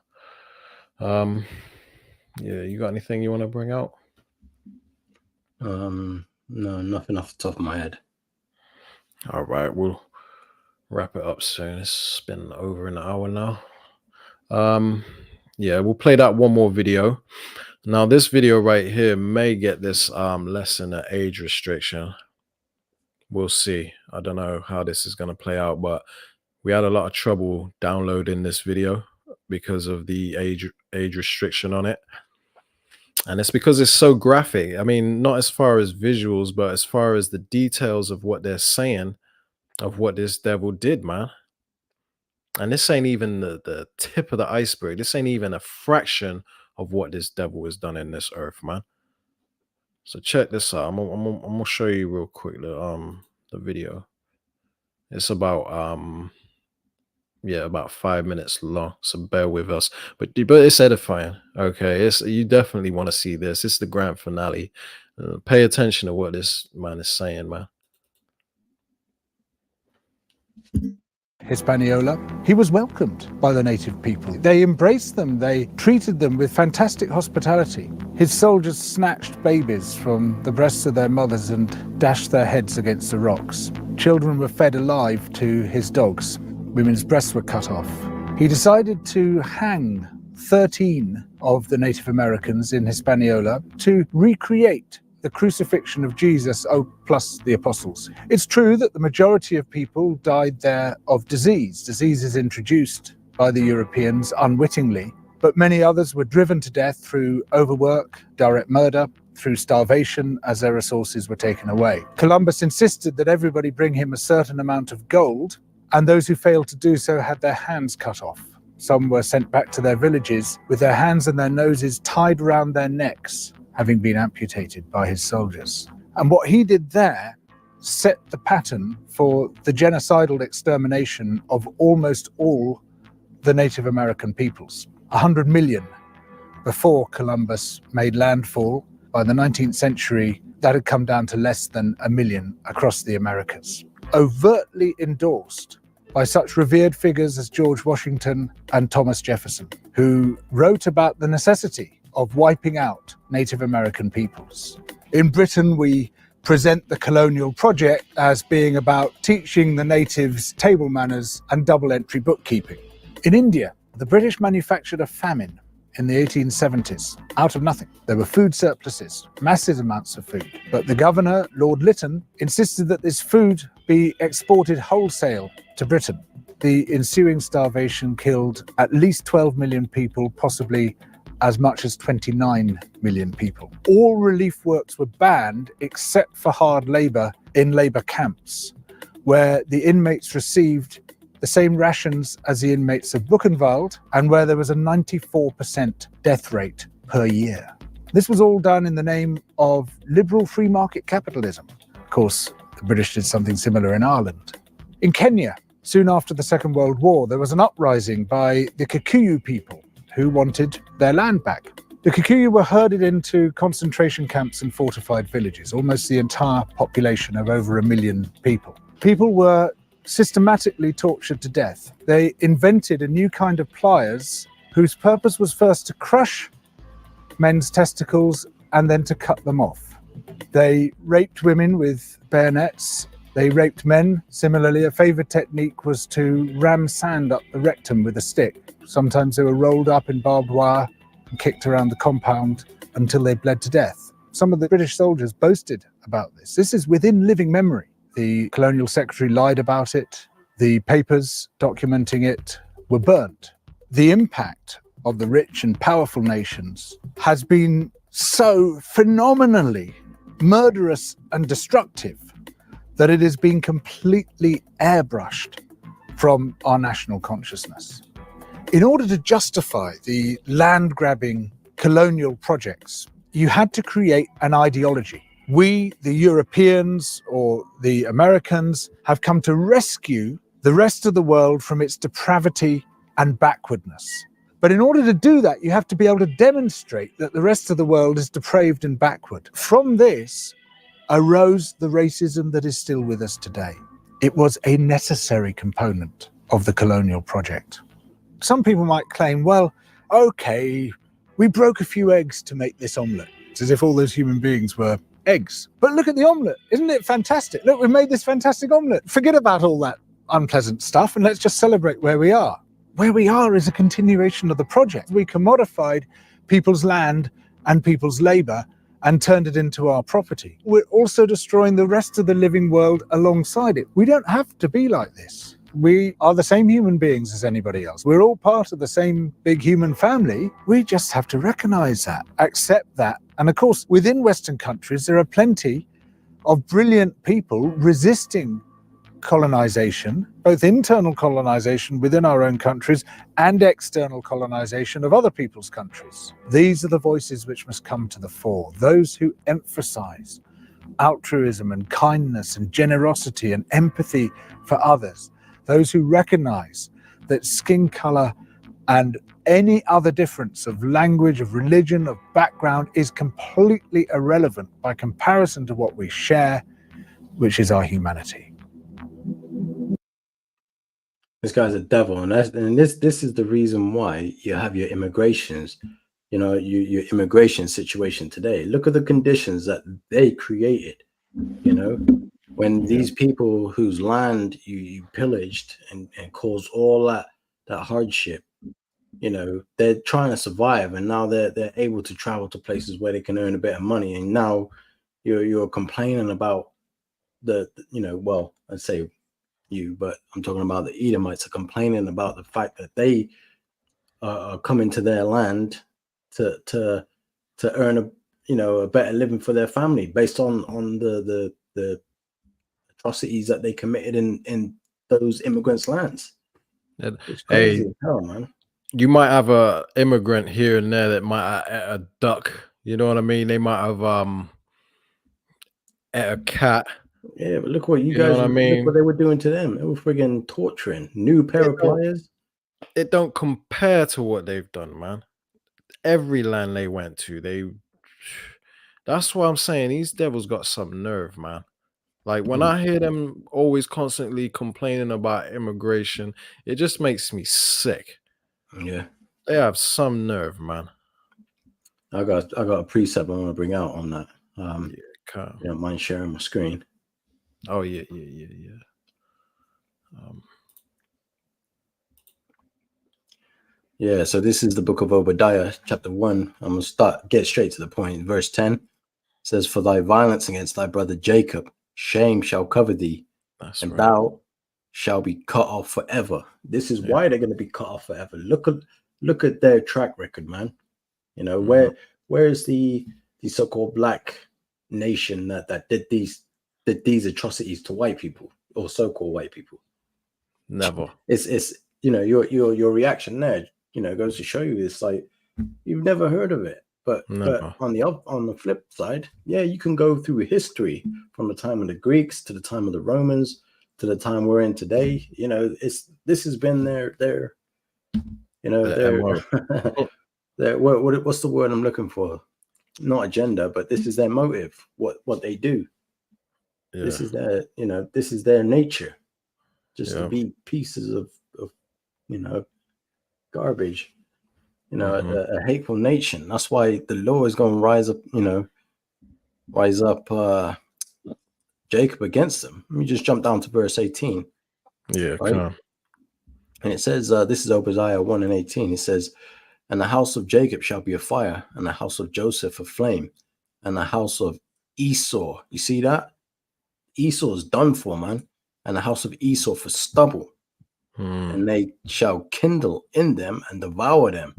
A: Yeah, you got anything you want to bring out?
B: No, nothing off the top of my head.
A: All right, we'll wrap it up soon. It's been over an hour now. Yeah, we'll play that one more video. Now, this video right here may get this less than an age restriction. We'll see. I don't know how this is going to play out, but We had a lot of trouble downloading this video because of the age restriction on it. And it's because it's so graphic. I mean, not as far as visuals, but as far as the details of what they're saying, of what this devil did, man. And this ain't even the tip of the iceberg. This ain't even a fraction of what this devil has done in this earth, man. So check this out. I'm gonna show you real quick the video. It's about yeah, about 5 minutes long, so bear with us. But it's edifying. Okay, you definitely want to see this. It's the grand finale. Pay attention to what this man is saying, man.
H: Hispaniola, he was welcomed by the native people. They embraced them, they treated them with fantastic hospitality. His soldiers snatched babies from the breasts of their mothers and dashed their heads against the rocks. Children were fed alive to his dogs. Women's breasts were cut off. He decided to hang 13 of the Native Americans in Hispaniola to recreate the crucifixion of Jesus, plus the apostles. It's true that the majority of people died there of disease. Disease is introduced by the Europeans unwittingly, but many others were driven to death through overwork, direct murder, through starvation as their resources were taken away. Columbus insisted that everybody bring him a certain amount of gold, and those who failed to do so had their hands cut off. Some were sent back to their villages with their hands and their noses tied around their necks, having been amputated by his soldiers. And what he did there set the pattern for the genocidal extermination of almost all the Native American peoples. 100 million before Columbus made landfall. By the 19th century, that had come down to less than 1 million across the Americas. Overtly endorsed by such revered figures as George Washington and Thomas Jefferson, who wrote about the necessity of wiping out Native American peoples. In Britain, we present the colonial project as being about teaching the natives table manners and double-entry bookkeeping. In India, the British manufactured a famine in the 1870s out of nothing. There were food surpluses, massive amounts of food, but the governor, Lord Lytton, insisted that this food be exported wholesale to Britain. The ensuing starvation killed at least 12 million people, possibly as much as 29 million people. All relief works were banned except for hard labour in labour camps, where the inmates received the same rations as the inmates of Buchenwald, and where there was a 94% death rate per year. This was all done in the name of liberal free market capitalism. Of course, the British did something similar in Ireland. In Kenya, soon after the Second World War, there was an uprising by the Kikuyu people who wanted their land back. The Kikuyu were herded into concentration camps and fortified villages, almost the entire population of over 1 million people. People were systematically tortured to death. They invented a new kind of pliers whose purpose was first to crush men's testicles and then to cut them off. They raped women with bayonets. They raped men. Similarly, a favoured technique was to ram sand up the rectum with a stick. Sometimes they were rolled up in barbed wire and kicked around the compound until they bled to death. Some of the British soldiers boasted about this. This is within living memory. The colonial secretary lied about it. The papers documenting it were burnt. The impact of the rich and powerful nations has been so phenomenally murderous and destructive that it has been completely airbrushed from our national consciousness. In order to justify the land-grabbing colonial projects, you had to create an ideology. We, the Europeans or the Americans, have come to rescue the rest of the world from its depravity and backwardness. But in order to do that, you have to be able to demonstrate that the rest of the world is depraved and backward. From this arose the racism that is still with us today. It was a necessary component of the colonial project. Some people might claim, well, okay, we broke a few eggs to make this omelette. It's as if all those human beings were eggs. But look at the omelette. Isn't it fantastic? Look, we made this fantastic omelette. Forget about all that unpleasant stuff and let's just celebrate where we are. Where we are is a continuation of the project. We commodified people's land and people's labour and turned it into our property. We're also destroying the rest of the living world alongside it. We don't have to be like this. We are the same human beings as anybody else. We're all part of the same big human family. We just have to recognize that, accept that. And of course, within Western countries, there are plenty of brilliant people resisting colonization, both internal colonization within our own countries and external colonization of other people's countries. These are the voices which must come to the fore, those who emphasize altruism and kindness and generosity and empathy for others, those who recognize that skin color and any other difference of language, of religion, of background is completely irrelevant by comparison to what we share, which is our humanity.
B: This guy's a devil, and this is the reason why you have your immigrations, your immigration situation today. Look at the conditions that they created. When these people whose land you pillaged and caused all that hardship, they're trying to survive, and now they're able to travel to places where they can earn a bit of money, and now you're complaining about I'd say you, but I'm talking about the Edomites are complaining about the fact that they are coming to their land to earn a better living for their family based on the atrocities that they committed in those immigrants' lands. It's crazy as hell, man.
A: You might have a immigrant here and there that might a duck. You know what I mean? They might have ate a cat.
B: Yeah, but look what you guys, look what they were doing to them. They were friggin' torturing. New pair of pliers.
A: It don't compare to what they've done, man. Every land they went to, that's why I'm saying these devils got some nerve, man. Like when I hear them always constantly complaining about immigration, it just makes me sick.
B: Yeah.
A: They have some nerve, man.
B: I got a precept I want to bring out on that.
A: You
B: don't mind sharing my screen?
A: Oh yeah.
B: So this is the book of Obadiah, chapter 1. I'm gonna get straight to the point. Verse 10 says, "For thy violence against thy brother Jacob, shame shall cover thee, and thou shalt be cut off forever." This is why they're going to be cut off forever. Look at their track record, man. Where is the so-called black nation that did these atrocities to white people or so-called white people?
A: Never.
B: It's your reaction there, goes to show you it's like you've never heard of it. But on the flip side, you can go through history from the time of the Greeks to the time of the Romans to the time we're in today. This has been their what's the word I'm looking for? Not agenda, but this is their motive. What they do. Yeah. This is their nature, just to be pieces of garbage. A hateful nation. That's why the Lord is going to rise up Jacob against them. Let me just jump down to verse 18.
A: Yeah,
B: right? And it says, this is Obadiah 1 and 18. It says, "And the house of Jacob shall be a fire, and the house of Joseph a flame, and the house of Esau." You see that? Esau is done for, man. "And the house of Esau for stubble. And they shall kindle in them and devour them.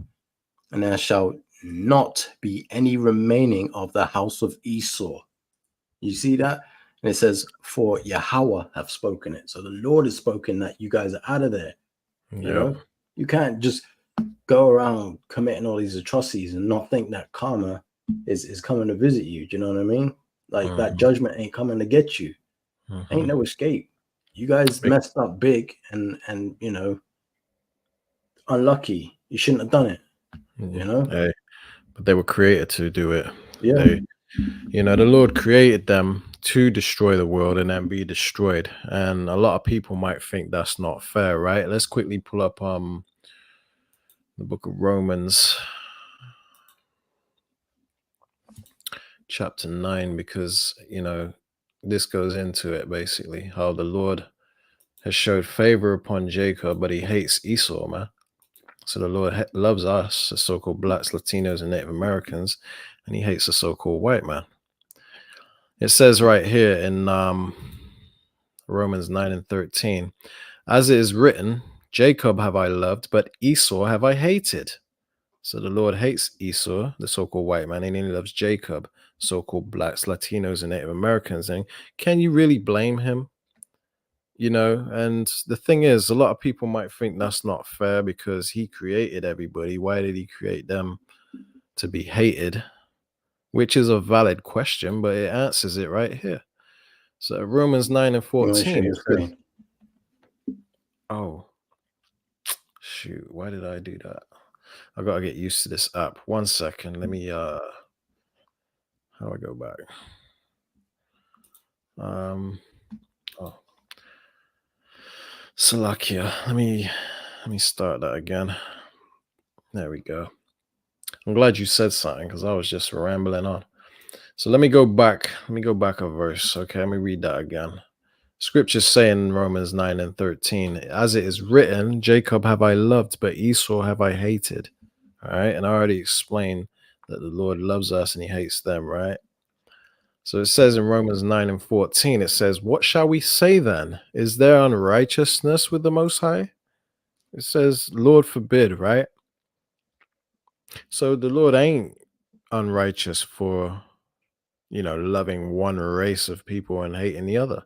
B: And there shall not be any remaining of the house of Esau." You see that? And it says, "For Yahweh have spoken it." So the Lord has spoken that you guys are out of there. You can't just go around committing all these atrocities and not think that karma is coming to visit you. Do you know what I mean? Like that judgment ain't coming to get you. Ain't no escape. You guys messed up big and unlucky. You shouldn't have done it.
A: Hey, but they were created to do it.
B: Yeah.
A: The Lord created them to destroy the world and then be destroyed. And a lot of people might think that's not fair, right? Let's quickly pull up the book of Romans, chapter 9, because this goes into it basically, how the Lord has showed favor upon Jacob, but he hates Esau, man. So the Lord loves us, the so-called blacks, Latinos, and Native Americans, and he hates the so-called white man. It says right here in Romans 9 and 13, As it is written, Jacob have I loved, but Esau have I hated. So the Lord hates Esau, the so-called white man, and he loves Jacob, so-called blacks, Latinos, and Native Americans. And can you really blame him? You know, and the thing is, a lot of people might think that's not fair because he created everybody. Why did he create them to be hated? Which is a valid question, but it answers it right here. So Romans 9 and 14.
B: Your screen.
A: Oh, shoot. Why did I do that? I got to get used to this app. 1 second. Let me, how do I go back? Oh, Salakia. Let me start that again. There we go. I'm glad you said something because I was just rambling on. So let me go back. Let me go back a verse. Okay, let me read that again. Scriptures say in Romans 9 and 13, as it is written, Jacob have I loved, but Esau have I hated. All right, and I already explained that the Lord loves us and he hates them, right? So it says in Romans 9 and 14, it says, what shall we say then? Is there unrighteousness with the Most High? It says, Lord forbid, right? So the Lord ain't unrighteous for, you know, loving one race of people and hating the other.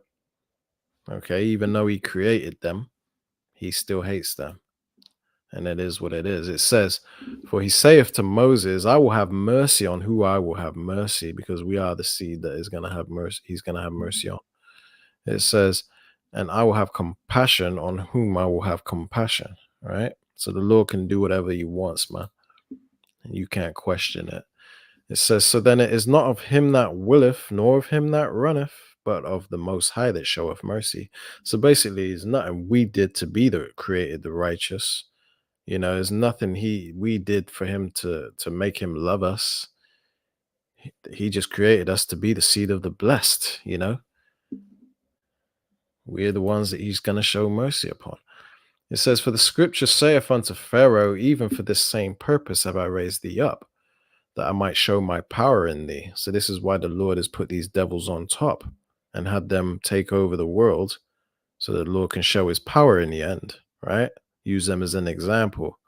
A: Okay, even though he created them, he still hates them. And it is what it is. It says, for he saith to Moses, I will have mercy on who I will have mercy, because we are the seed that is going to have mercy. He's going to have mercy on. It says, and I will have compassion on whom I will have compassion. Right? So the Lord can do whatever he wants, man. And you can't question it. It says, so then it is not of him that willeth, nor of him that runneth, but of the Most High that showeth mercy. So basically, it's nothing we did to be created the righteous. You know, there's nothing we did for him to make him love us. He just created us to be the seed of the blessed, you know. We're the ones that he's going to show mercy upon. It says, for the scripture saith unto Pharaoh, even for this same purpose have I raised thee up, that I might show my power in thee. So this is why the Lord has put these devils on top and had them take over the world so that the Lord can show his power in the end, right? Use them as an example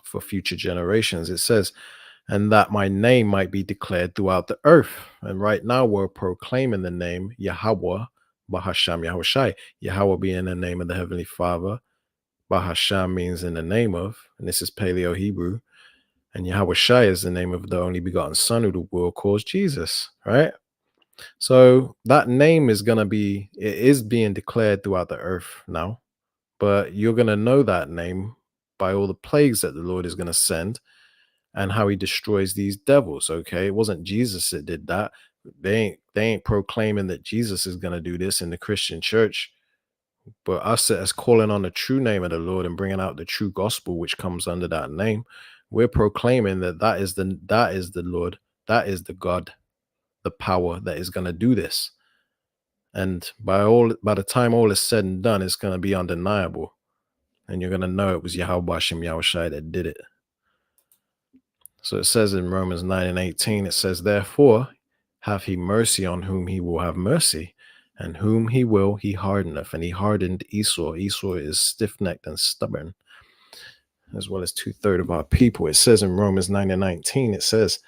A: for future generations. It says, and that my name might be declared throughout the earth. And right now we're proclaiming the name Yahweh, Bahasham Yahushai. Yahweh being the name of the Heavenly Father. Bahasham means in the name of, and this is Paleo Hebrew. And Yahushai is the name of the only begotten Son who the world calls Jesus, right? So that name is going to be, it is being declared throughout the earth now, but you're going to know that name by all the plagues that the Lord is going to send and how he destroys these devils, okay? It wasn't Jesus that did that. They ain't proclaiming that Jesus is going to do this in the Christian church, but us as calling on the true name of the Lord and bringing out the true gospel, which comes under that name, we're proclaiming that is the Lord, that is the God, the power that is going to do this. And by the time all is said and done, it's going to be undeniable. And you're going to know it was Yahweh Shem Yahushai that did it. So it says in Romans 9 and 18, it says, therefore have he mercy on whom he will have mercy, and whom he will he hardeneth. And he hardened Esau. Esau is stiff-necked and stubborn, as well as 2/3 of our people. It says in Romans 9 and 19, it says,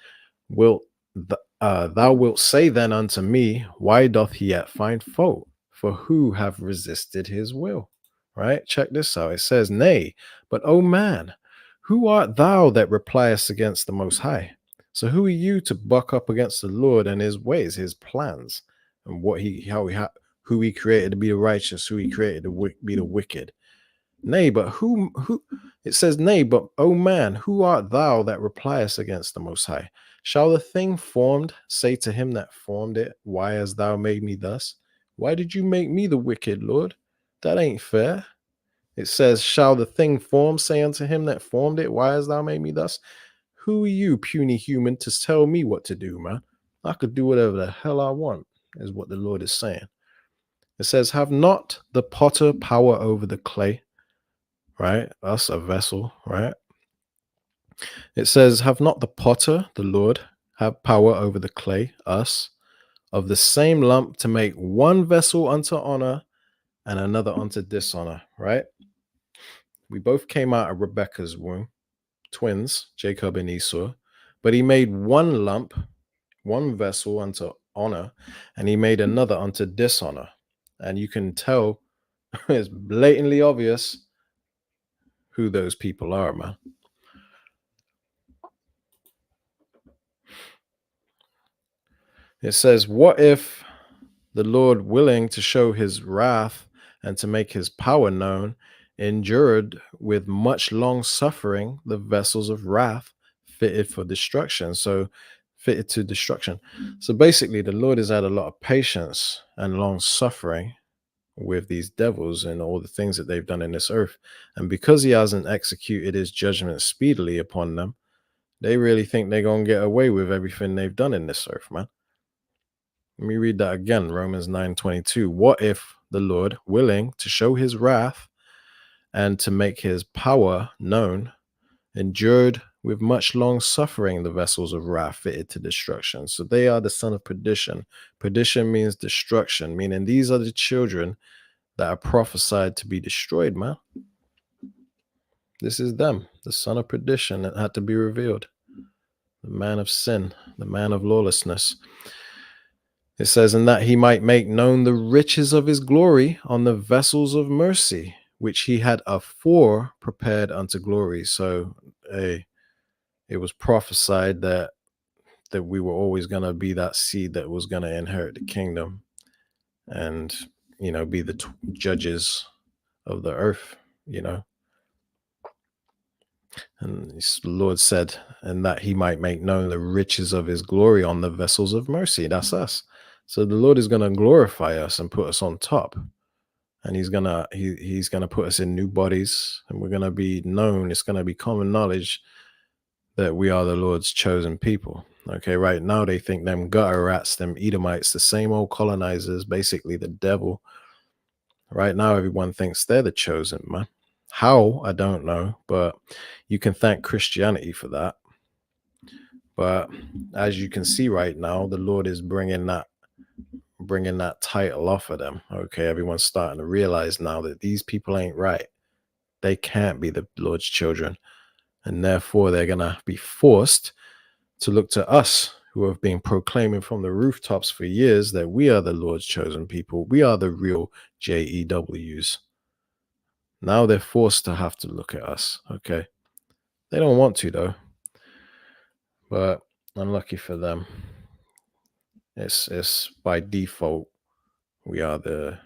A: thou wilt say then unto me, why doth he yet find fault? For who have resisted his will? Right? Check this out. It says, nay, but O man, who art thou that repliest against the Most High? So who are you to buck up against the Lord and his ways, his plans, and who he created to be the righteous, who he created to be the wicked? Nay, but who it says, nay, but O man, who art thou that repliest against the Most High? Shall the thing formed say to him that formed it, why hast thou made me thus? Why did you make me the wicked, Lord? That ain't fair. It says, shall the thing formed say unto him that formed it, why hast thou made me thus? Who are you, puny human, to tell me what to do, man? I could do whatever the hell I want, is what the Lord is saying. It says, have not the potter power over the clay? Right? Us, a vessel, right? It says, have not the potter, the Lord, have power over the clay, us, of the same lump to make one vessel unto honor and another unto dishonor, right? We both came out of Rebekah's womb, twins, Jacob and Esau, but he made one lump, one vessel unto honor, and he made another unto dishonor. And you can tell it's blatantly obvious who those people are, man. It says, what if the Lord, willing to show his wrath and to make his power known, endured with much long suffering the vessels of wrath fitted for destruction? So fitted to destruction. So basically the Lord has had a lot of patience and long suffering with these devils and all the things that they've done in this earth. And because he hasn't executed his judgment speedily upon them, they really think they're going to get away with everything they've done in this earth, man. Let me read that again. Romans 9:22. What if the Lord, willing to show his wrath and to make his power known, endured with much long suffering the vessels of wrath fitted to destruction? So they are the son of perdition. Perdition means destruction, meaning these are the children that are prophesied to be destroyed, man. This is them, the son of perdition that had to be revealed. The man of sin, the man of lawlessness. It says, and that he might make known the riches of his glory on the vessels of mercy, which he had afore prepared unto glory. So it was prophesied that we were always going to be that seed that was going to inherit the kingdom and, you know, be the judges of the earth, you know. And the Lord said, and that he might make known the riches of his glory on the vessels of mercy. That's us. So the Lord is going to glorify us and put us on top. And he's going to put us in new bodies, and we're going to be known. It's going to be common knowledge that we are the Lord's chosen people. Okay, right now they think them gutter rats, them Edomites, the same old colonizers, basically the devil. Right now everyone thinks they're the chosen, man. How? I don't know, but you can thank Christianity for that. But as you can see right now, the Lord is bringing that title off of them. Okay, everyone's starting to realize now that these people ain't right. They can't be the Lord's children, and therefore they're gonna be forced to look to us, who have been proclaiming from the rooftops for years that we are the Lord's chosen people. We are the real JEWs. Now they're forced to have to look at us. Okay, they don't want to though, but unlucky for them. It's by default. We are the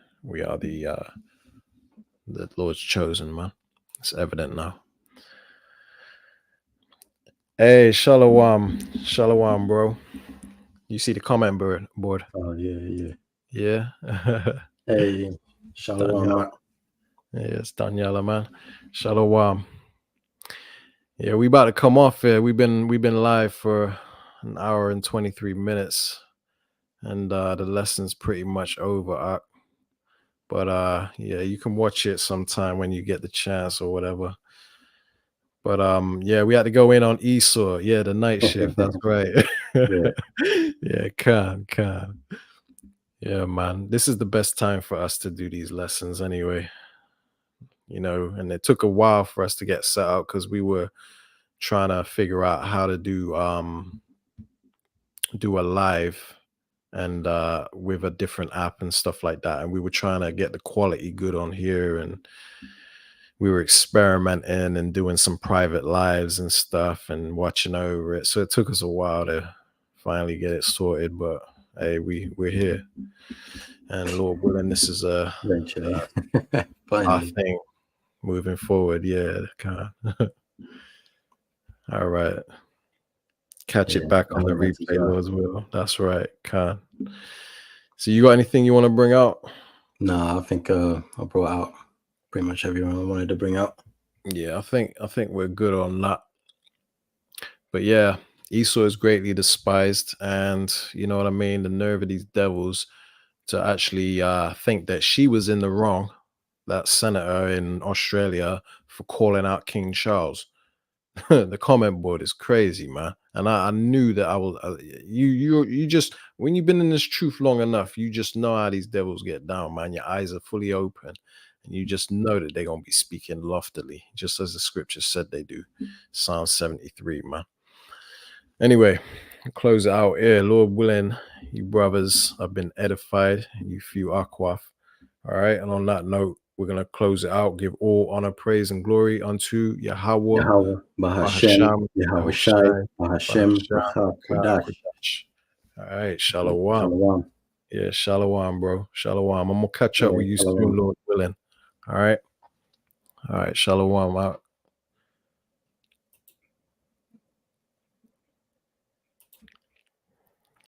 A: Lord's chosen, man. It's evident now. Hey, Shalom, bro. You see the comment board?
B: Oh yeah.
A: Yeah.
B: Hey, shalom.
A: Daniela. Yeah, it's Daniela, man. Shalom. Yeah, we about to come off here. We've been live for an hour and 23 minutes, and the lesson's pretty much over. But yeah, you can watch it sometime when you get the chance or whatever. But yeah, we had to go in on Esau. Yeah, the night shift. That's right. Yeah, can. Yeah, man. This is the best time for us to do these lessons anyway. You know, and it took a while for us to get set up because we were trying to figure out how to do a live and with a different app and stuff like that. And we were trying to get the quality good on here, and we were experimenting and doing some private lives and stuff and watching over it. So it took us a while to finally get it sorted, but hey, we're here. And Lord willing, this is our thing moving forward. Yeah, kind of. All right. Catch it back on the replay, Lord's will. That's right, Khan. So you got anything you want to bring out?
B: No, I think I brought out pretty much everyone I wanted to bring out.
A: Yeah, I think we're good on that. But yeah, Esau is greatly despised, and you know what I mean? The nerve of these devils to actually think that she was in the wrong, that senator in Australia, for calling out King Charles. The comment board is crazy, man. And I knew that I will. You just, when you've been in this truth long enough, you just know how these devils get down, man. Your eyes are fully open, and you just know that they're gonna be speaking loftily, just as the scripture said they do. Psalm 73, man. Anyway, I'll close it out here. Lord willing, you brothers have been edified. You few aquaf. All right. And on that note, we're going to close it out. Give all honor, praise, and glory unto Yahweh,
B: Yahweh, Bahashem, Yahweh Shai, Bahashem, Kodash.
A: All right. Shalom.
B: Shalom.
A: Yeah. Shalom, bro. Shalom. I'm going to catch up with you
B: Shalom.
A: soon, Lord willing. All right. All right. Shalom out.